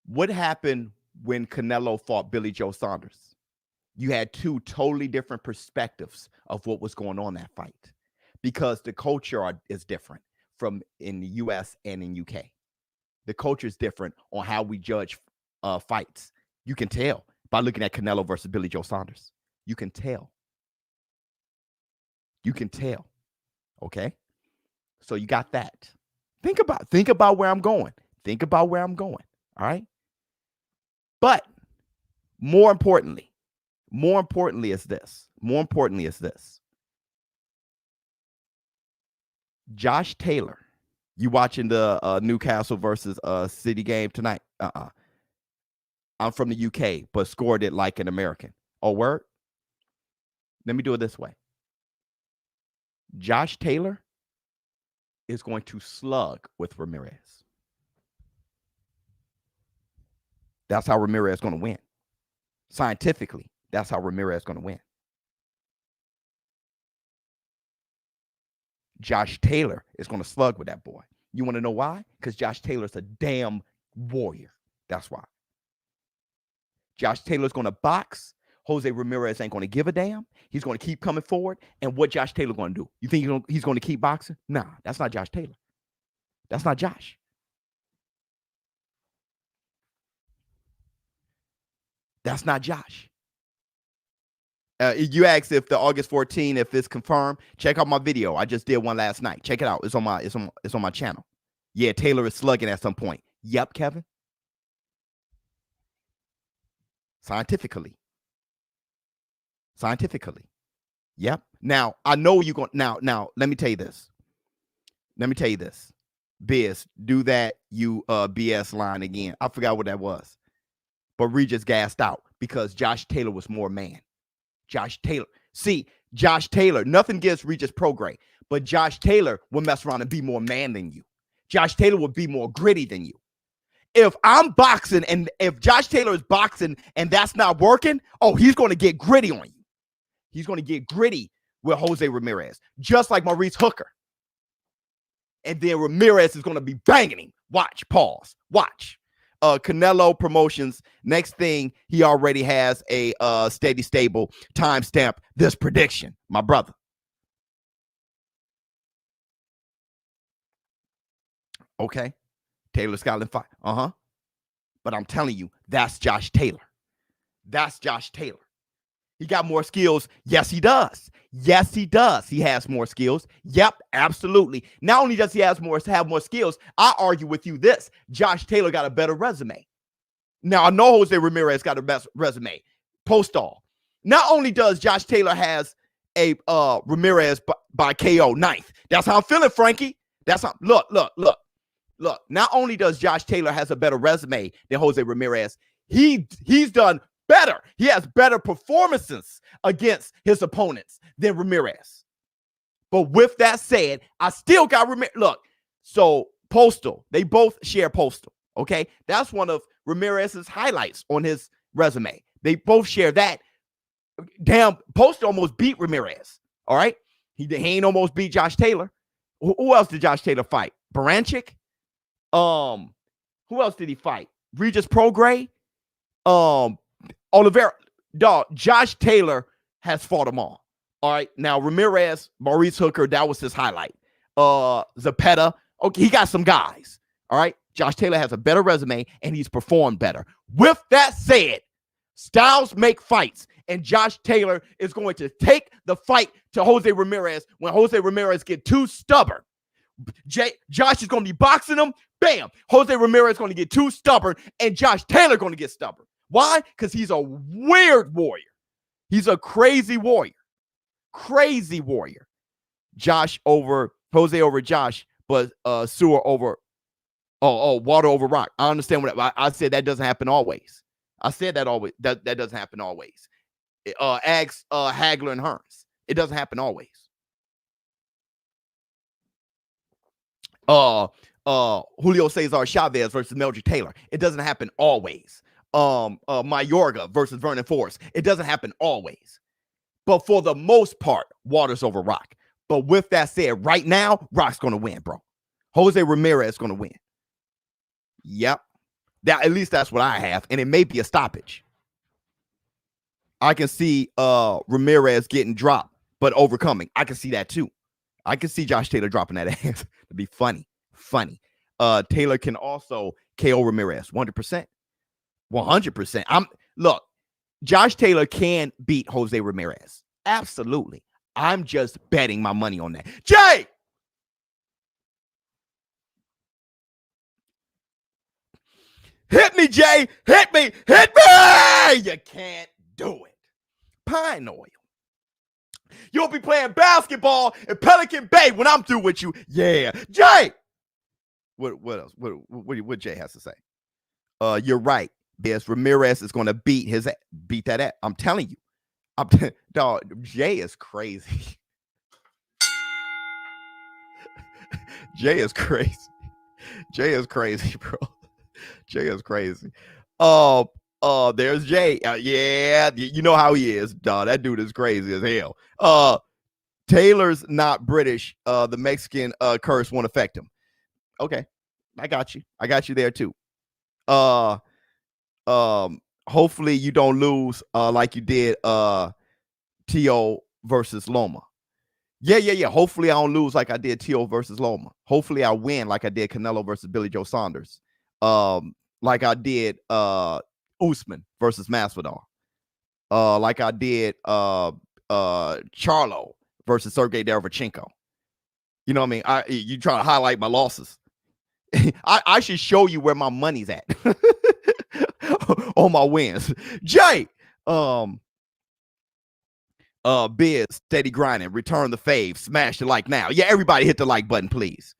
What happened when Canelo fought Billy Joe Saunders? You had two totally different perspectives of what was going on that fight because the culture is different from in the US and in UK. The culture is different on how we judge fights. You can tell by looking at Canelo versus Billy Joe Saunders. You can tell. You can tell. Okay? So you got that. Think about where I'm going. Think about where I'm going. All right? But more importantly is this. Josh Taylor. You watching the Newcastle versus City game tonight? I'm from the UK, but scored it like an American. Oh, word? Let me do it this way. Josh Taylor is going to slug with Ramirez. That's how Ramirez is going to win. Scientifically, that's how Ramirez is going to win. Josh Taylor is going to slug with that boy. You want to know why? Because Josh Taylor's a damn warrior. That's why. Josh Taylor's going to box. Jose Ramirez ain't going to give a damn. He's going to keep coming forward. And what Josh Taylor going to do? You think he's going to keep boxing? Nah, that's not Josh Taylor. That's not Josh. That's not Josh. You asked if the August 14, if it's confirmed. Check out my video. I just did one last night. Check it out. It's on my channel. Yeah, Taylor is slugging at some point. Yep, Kevin. Scientifically. Yep. Now, I know you're going now, let me tell you this. Biz, do that BS line again. I forgot what that was. But Regis gassed out because Josh Taylor was more man. Josh Taylor, nothing against Regis Prograis, but Josh Taylor will mess around and be more man than you. Josh Taylor will be more gritty than you. If I'm boxing and if Josh Taylor is boxing and that's not working, he's going to get gritty on you. He's going to get gritty with Jose Ramirez, just like Maurice Hooker. And then Ramirez is going to be banging him. Watch. Canelo Promotions. Next thing, he already has a steady, stable timestamp. This prediction, my brother. Okay, Taylor Scotland fight. But I'm telling you, that's Josh Taylor. He got more skills. Yes, he does. He has more skills. Yep, absolutely. Not only does he have more skills, I argue with you this. Josh Taylor got a better resume. Now, I know Jose Ramirez got the best resume. Post-all. Not only does Josh Taylor has a Ramirez by KO 9th. That's how I'm feeling, Frankie. That's how. Look. Not only does Josh Taylor has a better resume than Jose Ramirez, he's done better. He has better performances against his opponents than Ramirez. But with that said, I still got Ramirez. Look, so Postal, they both share Postal. Okay, that's one of Ramirez's highlights on his resume. They both share that. Damn, Postal almost beat Ramirez. All right, he ain't almost beat Josh Taylor. Who else did Josh Taylor fight? Baranchik. Who else did he fight? Regis Prograis. Oliveira. Dog, Josh Taylor has fought them all. All right. Now, Ramirez, Maurice Hooker, that was his highlight. Zapata. Okay, he got some guys. All right. Josh Taylor has a better resume and he's performed better. With that said, styles make fights. And Josh Taylor is going to take the fight to Jose Ramirez when Jose Ramirez get too stubborn. Josh is going to be boxing him. Bam. Jose Ramirez is going to get too stubborn and Josh Taylor going to get stubborn. Why? Because he's a weird warrior. He's a crazy warrior. Jose over Josh, but Sewer over water over rock. I understand what I said. That doesn't happen always. I said that always. That doesn't happen always. Ask Hagler and Hearns. It doesn't happen always. Julio Cesar Chavez versus Meldrick Taylor. It doesn't happen always. Mayorga versus Vernon Forrest. It doesn't happen always. But for the most part, Waters over Rock. But with that said, right now, Rock's going to win, bro. Jose Ramirez is going to win. Yep. At least that's what I have. And it may be a stoppage. I can see Ramirez getting dropped, but overcoming. I can see that too. I can see Josh Taylor dropping that ass. It'd be funny. Taylor can also KO Ramirez 100%. 100%. Look, Josh Taylor can beat Jose Ramirez. Absolutely. I'm just betting my money on that. Jay! Hit me, Jay! Hit me! Hit me! You can't do it. Pine oil. You'll be playing basketball in Pelican Bay when I'm through with you. Yeah. Jay! What else? What Jay has to say? You're right. Yes, Ramirez is going to beat that ass. I'm telling you. Dog, Jay is crazy. Jay is crazy. Jay is crazy, bro. Jay is crazy. There's Jay. Yeah, you know how he is, dog. That dude is crazy as hell. Taylor's not British. The Mexican curse won't affect him. Okay, I got you. I got you there too. Hopefully you don't lose like you did T.O. versus Loma. Yeah. Hopefully I don't lose like I did T.O. versus Loma. Hopefully I win like I did Canelo versus Billy Joe Saunders. Like I did Usman versus Masvidal. Like I did Charlo versus Sergey Derevchenko. You know what I mean? You try to highlight my losses. I should show you where my money's at on my wins. Jay, Biz, steady grinding, return the fave, smash the like now. Yeah, everybody hit the like button, please.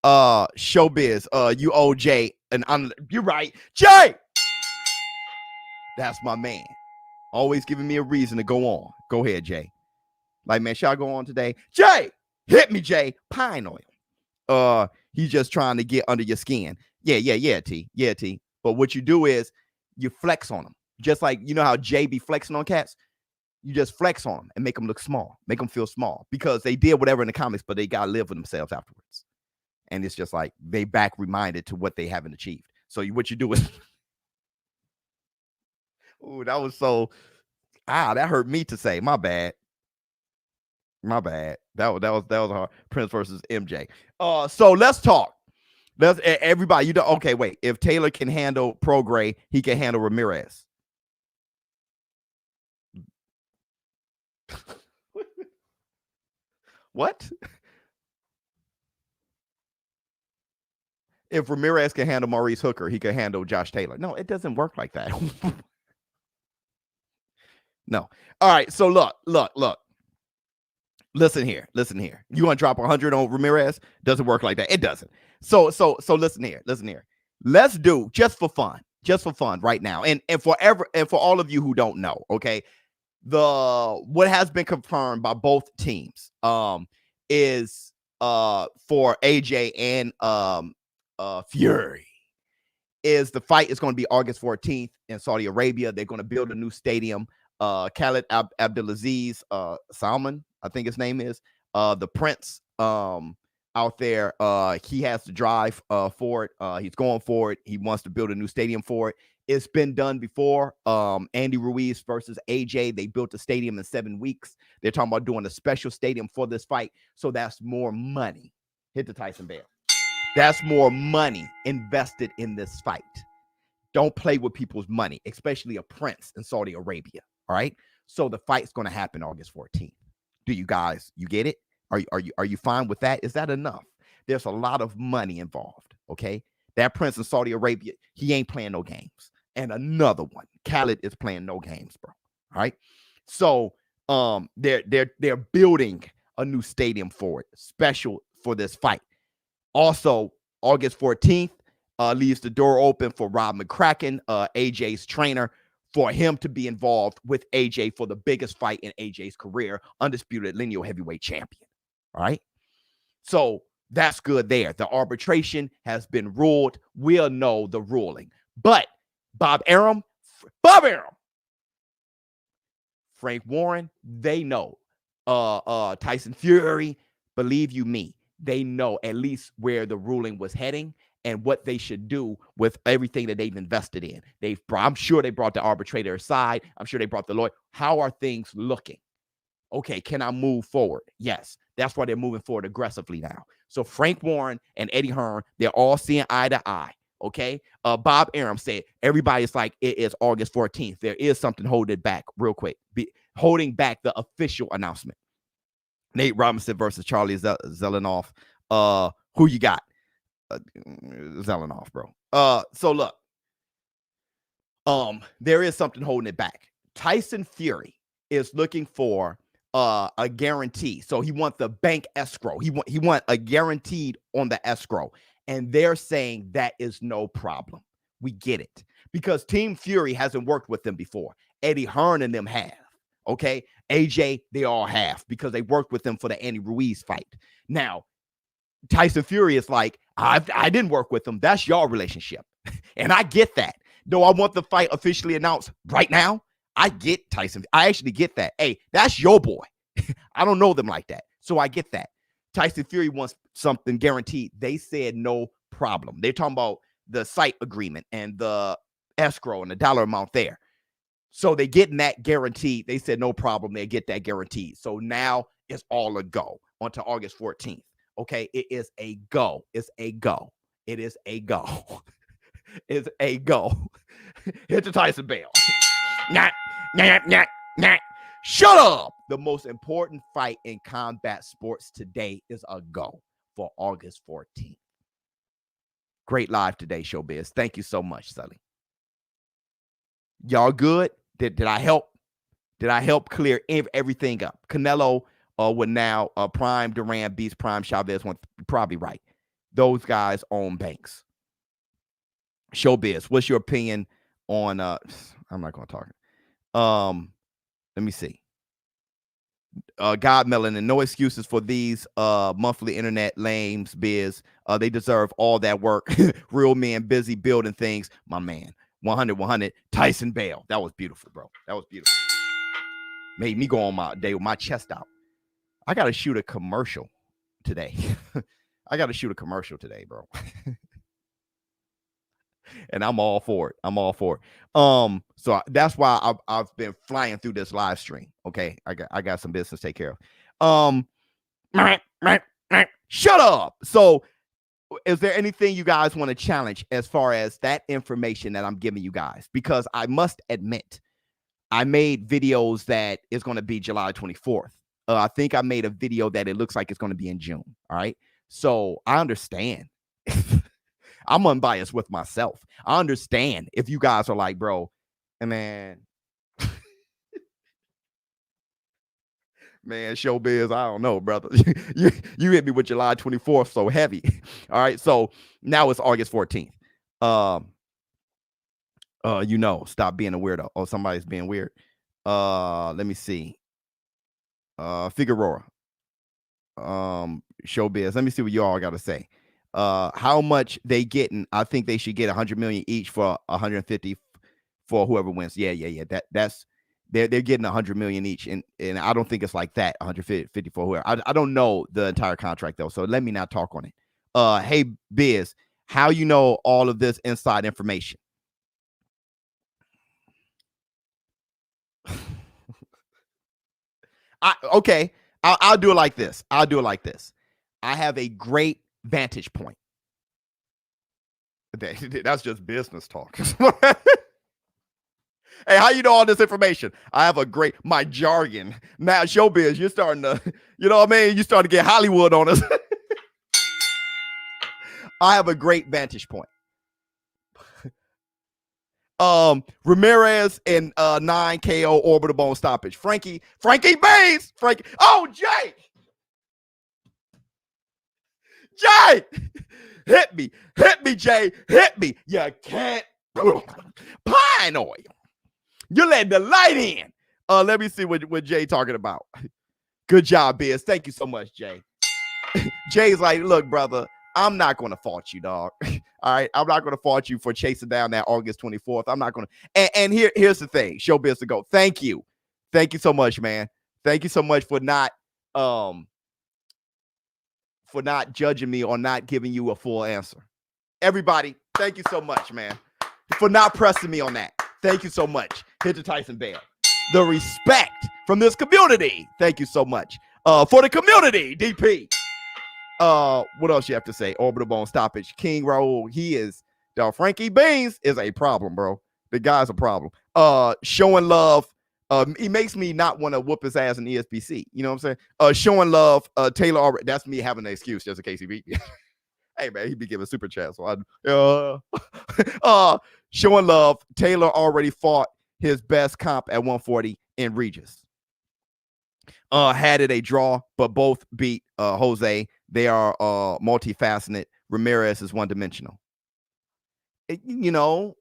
ShowBizz, you owe Jay, and you're right, Jay. That's my man. Always giving me a reason to go on. Go ahead, Jay. Like, man, should I go on today? Jay, hit me, Jay. Pine oil. He's just trying to get under your skin. Yeah, T. But what you do is you flex on them. Just like, you know how Jay be flexing on cats? You just flex on them and make them look small. Make them feel small. Because they did whatever in the comics, but they got to live with themselves afterwards. And it's just like they back reminded to what they haven't achieved. So what you do is... Ooh, that was so... that hurt me to say. My bad. That was hard. Prince versus MJ. So let's talk. Everybody, you know, okay, wait. If Taylor can handle Prograis, he can handle Ramirez. What? If Ramirez can handle Maurice Hooker, he can handle Josh Taylor. No, it doesn't work like that. No. All right. So look. Listen here. You want to drop 100 on Ramirez? Doesn't work like that. It doesn't. So listen here. Let's do just for fun right now. And for all of you who don't know, okay, what has been confirmed by both teams is for AJ and Fury is the fight is going to be August 14th in Saudi Arabia. They're going to build a new stadium. Khalid Abdulaziz Salman, I think his name is, the Prince out there. He has to drive for it. He's going for it. He wants to build a new stadium for it. It's been done before. Andy Ruiz versus AJ. They built a stadium in 7 weeks. They're talking about doing a special stadium for this fight. So that's more money. Hit the Tyson Bell. That's more money invested in this fight. Don't play with people's money, especially a prince in Saudi Arabia. All right. So the fight's going to happen August 14th. Do you guys, you get it? Are you fine with that? Is that enough? There's a lot of money involved. Okay. That prince in Saudi Arabia, he ain't playing no games. And another one, Khalid is playing no games, bro. All right. So they're building a new stadium for it, special for this fight. Also, August 14th leaves the door open for Rob McCracken, AJ's trainer, for him to be involved with AJ for the biggest fight in AJ's career, undisputed lineal heavyweight champion. All right. So that's good there. The arbitration has been ruled. We'll know the ruling. But Bob Arum, Frank Warren, they know. Tyson Fury, believe you me, they know at least where the ruling was heading and what they should do with everything that they've invested in. I'm sure they brought the arbitrator aside. I'm sure they brought the lawyer. How are things looking? Okay, can I move forward? Yes, that's why they're moving forward aggressively now. So Frank Warren and Eddie Hearn, they're all seeing eye to eye. Okay, Bob Arum said everybody's like, it is August 14th. There is something holding it back real quick, holding back the official announcement. Nate Robinson versus Charlie Zelenoff. Who you got? Zelenoff, bro. So look, there is something holding it back. Tyson Fury is looking for a guarantee. So he wants the bank escrow. He want a guaranteed on the escrow. And they're saying that is no problem. We get it. Because Team Fury hasn't worked with them before. Eddie Hearn and them have. Okay? AJ, they all have. Because they worked with them for the Andy Ruiz fight. Now, Tyson Fury is like, I didn't work with them. That's your relationship. And I get that. Though I want the fight officially announced right now, I get Tyson. I actually get that. Hey, that's your boy. I don't know them like that. So I get that. Tyson Fury wants something guaranteed. They said no problem. They're talking about the site agreement and the escrow and the dollar amount there. So they getting that guaranteed. They said no problem. They get that guaranteed. So now it's all a go until August 14th. Okay, it is a go. It's a go. It is a go. It's a go. Hit the Tyson bell. Nah. Shut up. The most important fight in combat sports today is a go for August 14th. Great live today, ShowBizz. Thank you so much, Sully. Y'all good? Did I help? Did I help clear everything up? Canelo would now Prime Durant beats Prime Chavez. Probably right. Those guys own banks. ShowBizz, what's your opinion on I'm not going to talk. Let me see. God Melon, and no excuses for these monthly internet lames, Biz. They deserve all that work. Real men busy building things. My man. 100. Tyson Bale. That was beautiful, bro. That was beautiful. Made me go on my day with my chest out. I got to shoot a commercial today. Bro. And I'm all for it. So that's why I've been flying through this live stream. Okay, I got some business to take care of. Shut up. So, is there anything you guys want to challenge as far as that information that I'm giving you guys? Because I must admit, I made videos that is going to be July 24th. I think I made a video that it looks like it's going to be in June. All right. So I understand. I'm unbiased with myself. I understand if you guys are like, bro, man, ShowBizz, I don't know, brother. you hit me with July 24th so heavy. All right, so now it's August 14th. Stop being a weirdo. Oh, somebody's being weird. Let me see. Figueroa. ShowBizz. Let me see what you all got to say. How much they getting? I think they should get 100 million each for 150 for whoever wins. Yeah. That's they're getting 100 million each, and I don't think it's like that. 150 for whoever. I don't know the entire contract though, so let me not talk on it. Hey Biz, how you know all of this inside information? I'll do it like this. I have a great vantage point. That's just business talk. Hey, how you know all this information? I have my jargon. Now, ShowBizz, you're starting to, you know what I mean? You starting to get Hollywood on us. I have a great vantage point. Ramirez and 9 KO orbital bone stoppage. Frankie Bays. Oh, Jay. Hit me, Jay. Hit me. You can't. Pine oil. You let the light in. Let me see what Jay talking about. Good job, Biz. Thank you so much, Jay. Jay's like, look, brother, I'm not going to fault you, dog. All right. I'm not going to fault you for chasing down that August 24th. I'm not going to. And here's the thing. ShowBizz to go. Thank you. Thank you so much, man. Thank you so much for not judging me or not giving you a full answer. Everybody, thank you so much, man, for not pressing me on that. Thank you so much. Hit the Tyson Bell. The respect from this community. Thank you so much. For the community, DP. What else you have to say? Orbital bone stoppage. King Raul, he is, Frankie Beans is a problem, bro. The guy's a problem. Showing love. He makes me not want to whoop his ass in ESPC. You know what I'm saying? Showing love. Taylor, that's me having an excuse just in case he beat me. Hey, man, he be giving super chat. So showing love. Taylor already fought his best comp at 140 in Regis. Had it a draw, but both beat Jose. They are multifaceted. Ramirez is one-dimensional. You know,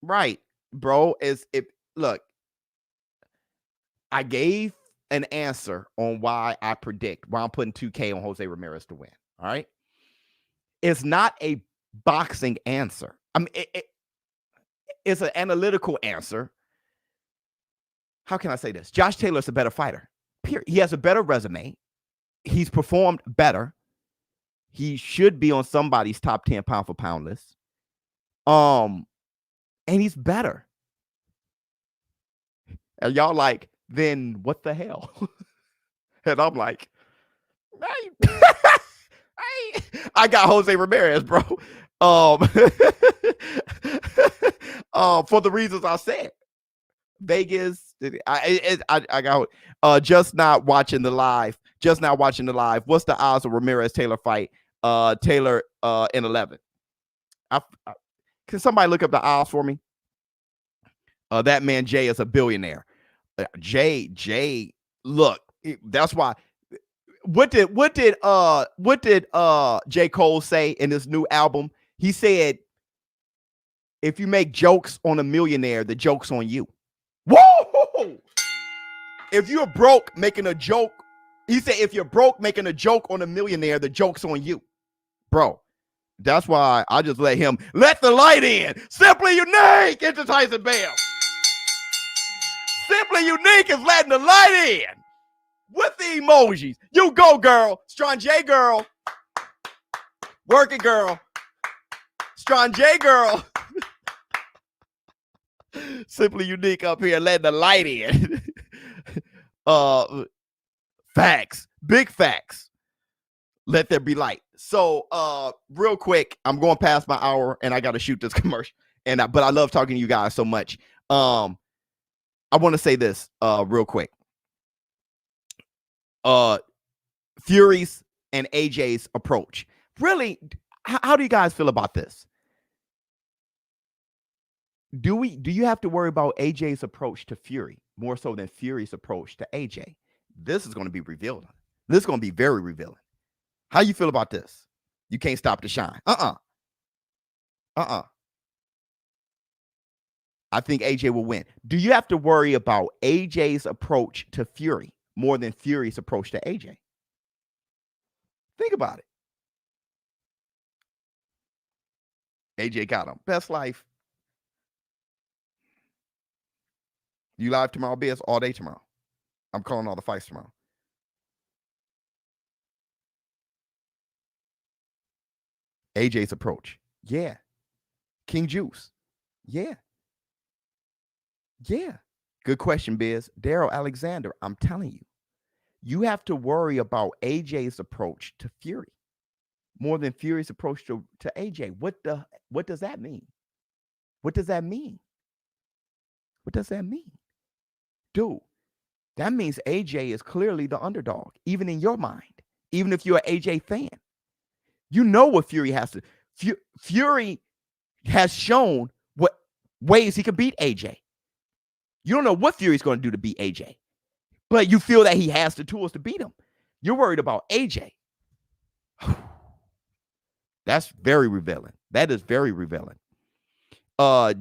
right, bro. Look, I gave an answer on why I predict, why I'm putting 2K on Jose Ramirez to win. All right. It's not a boxing answer. I mean, it's an analytical answer. How can I say this? Josh Taylor's a better fighter. Period. He has a better resume. He's performed better. He should be on somebody's top 10 pound for pound list. And he's better. And y'all like, then what the hell? And I'm like, I got Jose Ramirez, bro. For the reasons I said. Vegas, I got just not watching the live. What's the odds of Ramirez Taylor fight? Taylor in 11. Can somebody look up the odds for me? That man Jay is a billionaire. Jay, look, that's why. What did J. Cole say in this new album? He said, if you make jokes on a millionaire, the joke's on you. Whoa! If you're broke making a joke, he said, if you're broke making a joke on a millionaire, the joke's on you. Bro, that's why I just let the light in. Simply Unique into Tyson Bell. Simply Unique is letting the light in with the emojis. You go, girl. Strong J girl. Work it, girl. Strong J girl. Simply Unique up here letting the light in. Facts. Big facts. Let there be light. So real quick, I'm going past my hour and I got to shoot this commercial. But I love talking to you guys so much. I want to say this real quick. Fury's and AJ's approach. Really, how do you guys feel about this? Do you have to worry about AJ's approach to Fury more so than Fury's approach to AJ? This is going to be revealed. This is going to be very revealing. How you feel about this? You can't stop the shine. I think AJ will win. Do you have to worry about AJ's approach to Fury more than Fury's approach to AJ? Think about it. AJ got him. Best life. You live tomorrow, Biz, all day tomorrow. I'm calling all the fights tomorrow. AJ's approach. Yeah. King Juice. Yeah. Yeah. Good question, Biz. Daryl Alexander, I'm telling you, you have to worry about AJ's approach to Fury more than Fury's approach to AJ. What does that mean? What does that mean? What does that mean? Dude, that means AJ is clearly the underdog, even in your mind, even if you're an AJ fan. You know what Fury has to. Fury has shown what ways he can beat AJ. You don't know what Fury's going to do to beat AJ, but you feel that he has the tools to beat him. You're worried about AJ. That's very revealing. That is very revealing.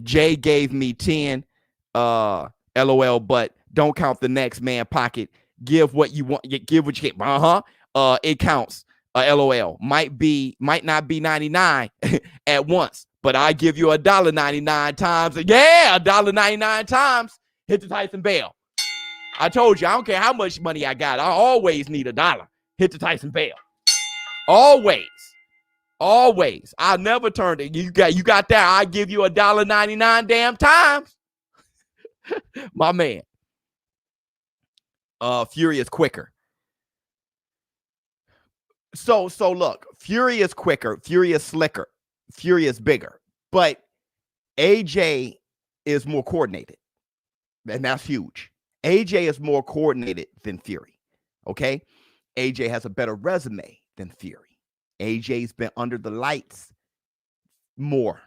Jay gave me 10. LOL, but don't count the next man pocket. Give what you want. Give what you get. It counts. LOL. Might not be 99 at once, but I give you $1.99 times. Yeah, $1.99 times. Hit the Tyson Bell. I told you, I don't care how much money I got. I always need $1. Hit the Tyson Bell. Always. I never turned it. You got that. I give you $1.99 damn times. My man. Fury is quicker. So look, Fury is quicker, Fury is slicker, Fury is bigger, but AJ is more coordinated, and that's huge. AJ is more coordinated than Fury, okay? AJ has a better resume than Fury. AJ's been under the lights more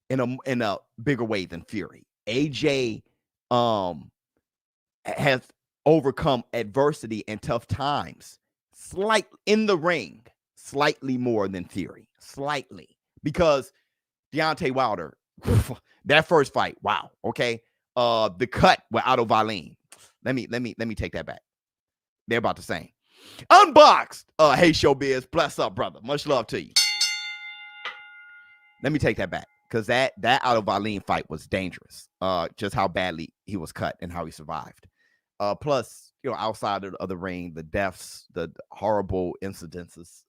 in a bigger way than Fury. AJ has overcome adversity and tough times in the ring, slightly more than Fury, slightly, because Deontay Wilder, that first fight, wow, okay, the cut with Otto Valine. Let me take that back. They're about the same. Unboxed. Hey, ShowBizz, bless up, brother. Much love to you. Let me take that back, because that Otto Valine fight was dangerous. Just how badly he was cut and how he survived. Plus, outside of the ring, the deaths, the horrible incidences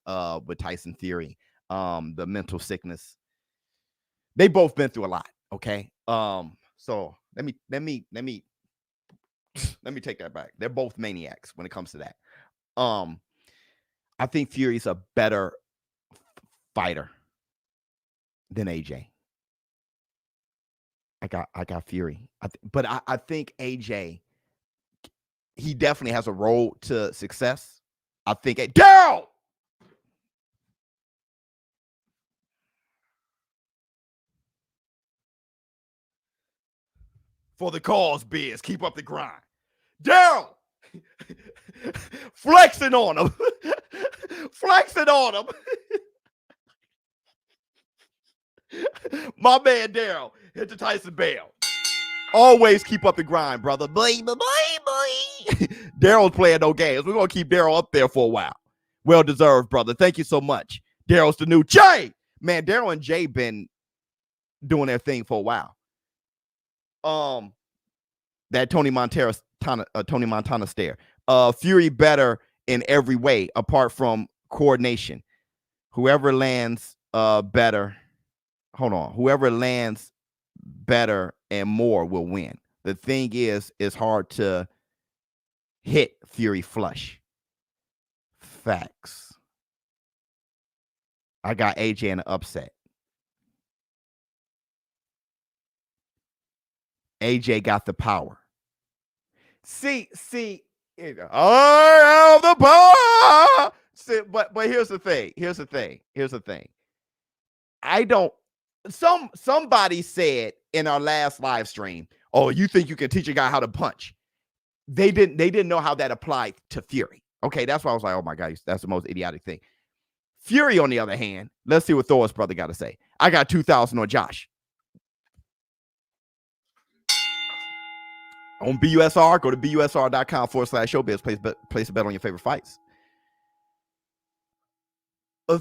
with Tyson Fury, the mental sickness. They both been through a lot, okay? So let me take that back. They're both maniacs when it comes to that. I think Fury's a better fighter than AJ. I got Fury. But I think AJ, he definitely has a road to success. I think Daryl! For the cause, Biz. Keep up the grind. Daryl! Flexing on him. Flexing on him. My man Daryl. Hit the Tyson Bell. Always keep up the grind, brother. Boy. Daryl's playing no games. We're going to keep Daryl up there for a while. Well deserved, brother. Thank you so much. Daryl's the new Jay. Man, Daryl and Jay been doing their thing for a while. That Tony Montana stare. Fury better in every way apart from coordination. Whoever lands better. Hold on. Whoever lands better and more will win. The thing is, it's hard to hit Fury flush. Facts. I got AJ in an upset. AJ got the power. See, I have the power. See, but here's the thing. I don't. Somebody said in our last live stream, "Oh, you think you can teach a guy how to punch?" They didn't know how that applied to Fury. Okay, that's why I was like, "Oh my God, that's the most idiotic thing." Fury, on the other hand, let's see what Thor's brother got to say. I got 2,000 on Josh. On BUSR, go to busr.com/showbiz. Place a bet on your favorite fights.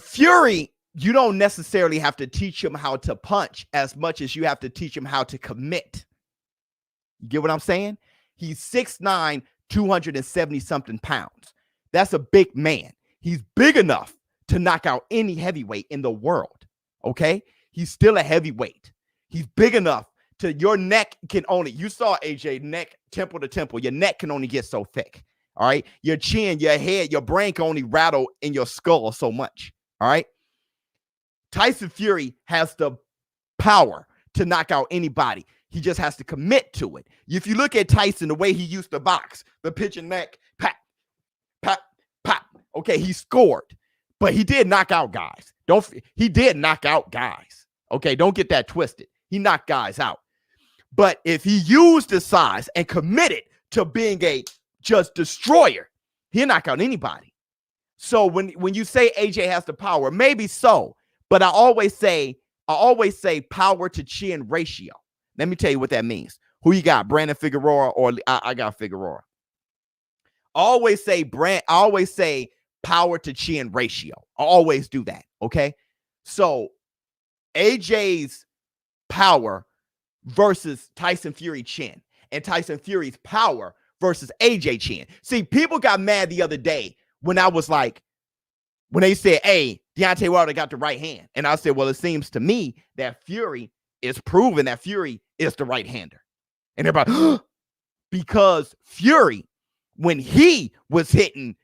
Fury, you don't necessarily have to teach him how to punch as much as you have to teach him how to commit. You get what I'm saying? He's 6'9", 270-something pounds. That's a big man. He's big enough to knock out any heavyweight in the world, okay? He's still a heavyweight. He's big enough to your neck can only, you saw AJ neck, temple to temple. Your neck can only get so thick, all right? Your chin, your head, your brain can only rattle in your skull so much, all right? Tyson Fury has the power to knock out anybody. He just has to commit to it. If you look at Tyson, the way he used to box, the pitching neck, pop, pop, pop. Okay, he scored, but he did knock out guys. He did knock out guys. Okay, don't get that twisted. He knocked guys out. But if he used his size and committed to being a just destroyer, he'll knock out anybody. So when you say AJ has the power, maybe so, but I always say power to chin ratio. Let me tell you what that means. Who you got, Brandon Figueroa or I got Figueroa? I always say power to chin ratio. I always do that, okay? So AJ's power versus Tyson Fury chin, and Tyson Fury's power versus AJ chin. See, people got mad the other day when I was like, when they said, hey, Deontay Wilder got the right hand. And I said, well, it seems to me that Fury is proven that Fury is the right-hander. And everybody, because Fury, when he was hitting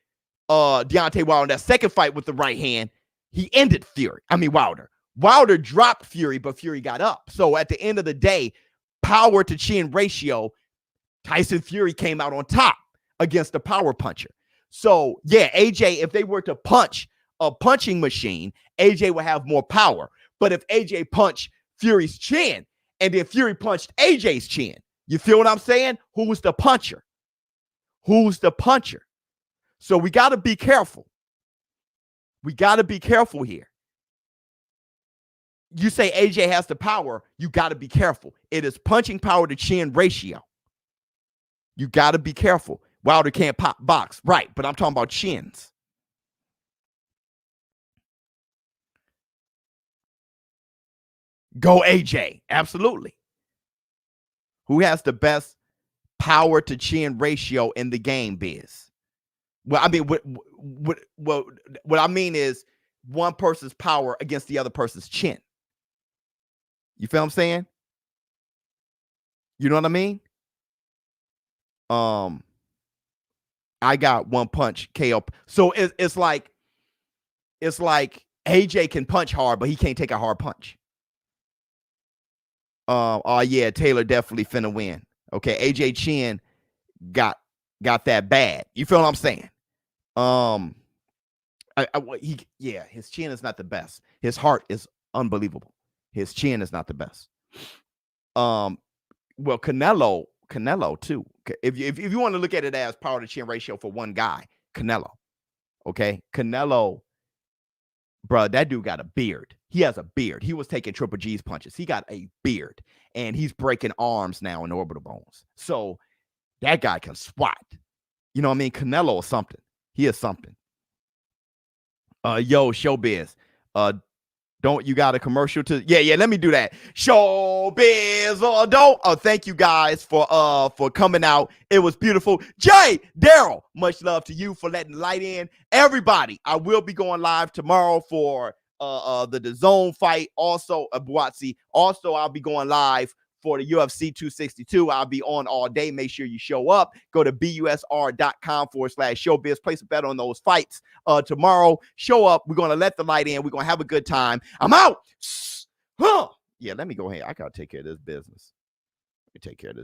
Deontay Wilder in that second fight with the right hand, he ended Wilder. Wilder dropped Fury, but Fury got up. So at the end of the day, power to chin ratio, Tyson Fury came out on top against the power puncher. So yeah, AJ, if they were to punch a punching machine, AJ would have more power. But if AJ punched Fury's chin and then Fury punched AJ's chin, you feel what I'm saying? Who's the puncher? Who's the puncher? So we got to be careful. We got to be careful here. You say AJ has the power, you got to be careful. It is punching power to chin ratio. You got to be careful. Wilder can't box. Right, but I'm talking about chins. Go AJ. Absolutely. Who has the best power to chin ratio in the game, Biz? Well, I mean, what I mean is one person's power against the other person's chin. You feel what I'm saying? You know what I mean? I got one punch KO. So it's like AJ can punch hard, but he can't take a hard punch. Oh yeah, Taylor definitely finna win. Okay, AJ chin got that bad. You feel what I'm saying? His chin is not the best. His heart is unbelievable. His chin is not the best. Well, Canelo too. If you want to look at it as power to chin ratio for one guy, Canelo. Okay, Canelo, bro, that dude got a beard. He has a beard. He was taking Triple G's punches. He got a beard, and he's breaking arms now in orbital bones. So that guy can swat. You know what I mean? Canelo is something. He is something. Yo, ShowBizz. Don't you got a commercial to? Yeah, let me do that. ShowBizz or don't. Thank you guys for coming out. It was beautiful. Jay, Daryl, much love to you for letting light in. Everybody, I will be going live tomorrow for the DAZN fight. Also, Buatsi. Also, I'll be going live for the UFC 262. I'll be on all day. Make sure you show up. Go to busr.com/ShowBizz. Place a bet on those fights tomorrow. Show up. We're going to let the light in. We're going to have a good time. I'm out. Yeah, let me go ahead. I got to take care of this business. Let me take care of this.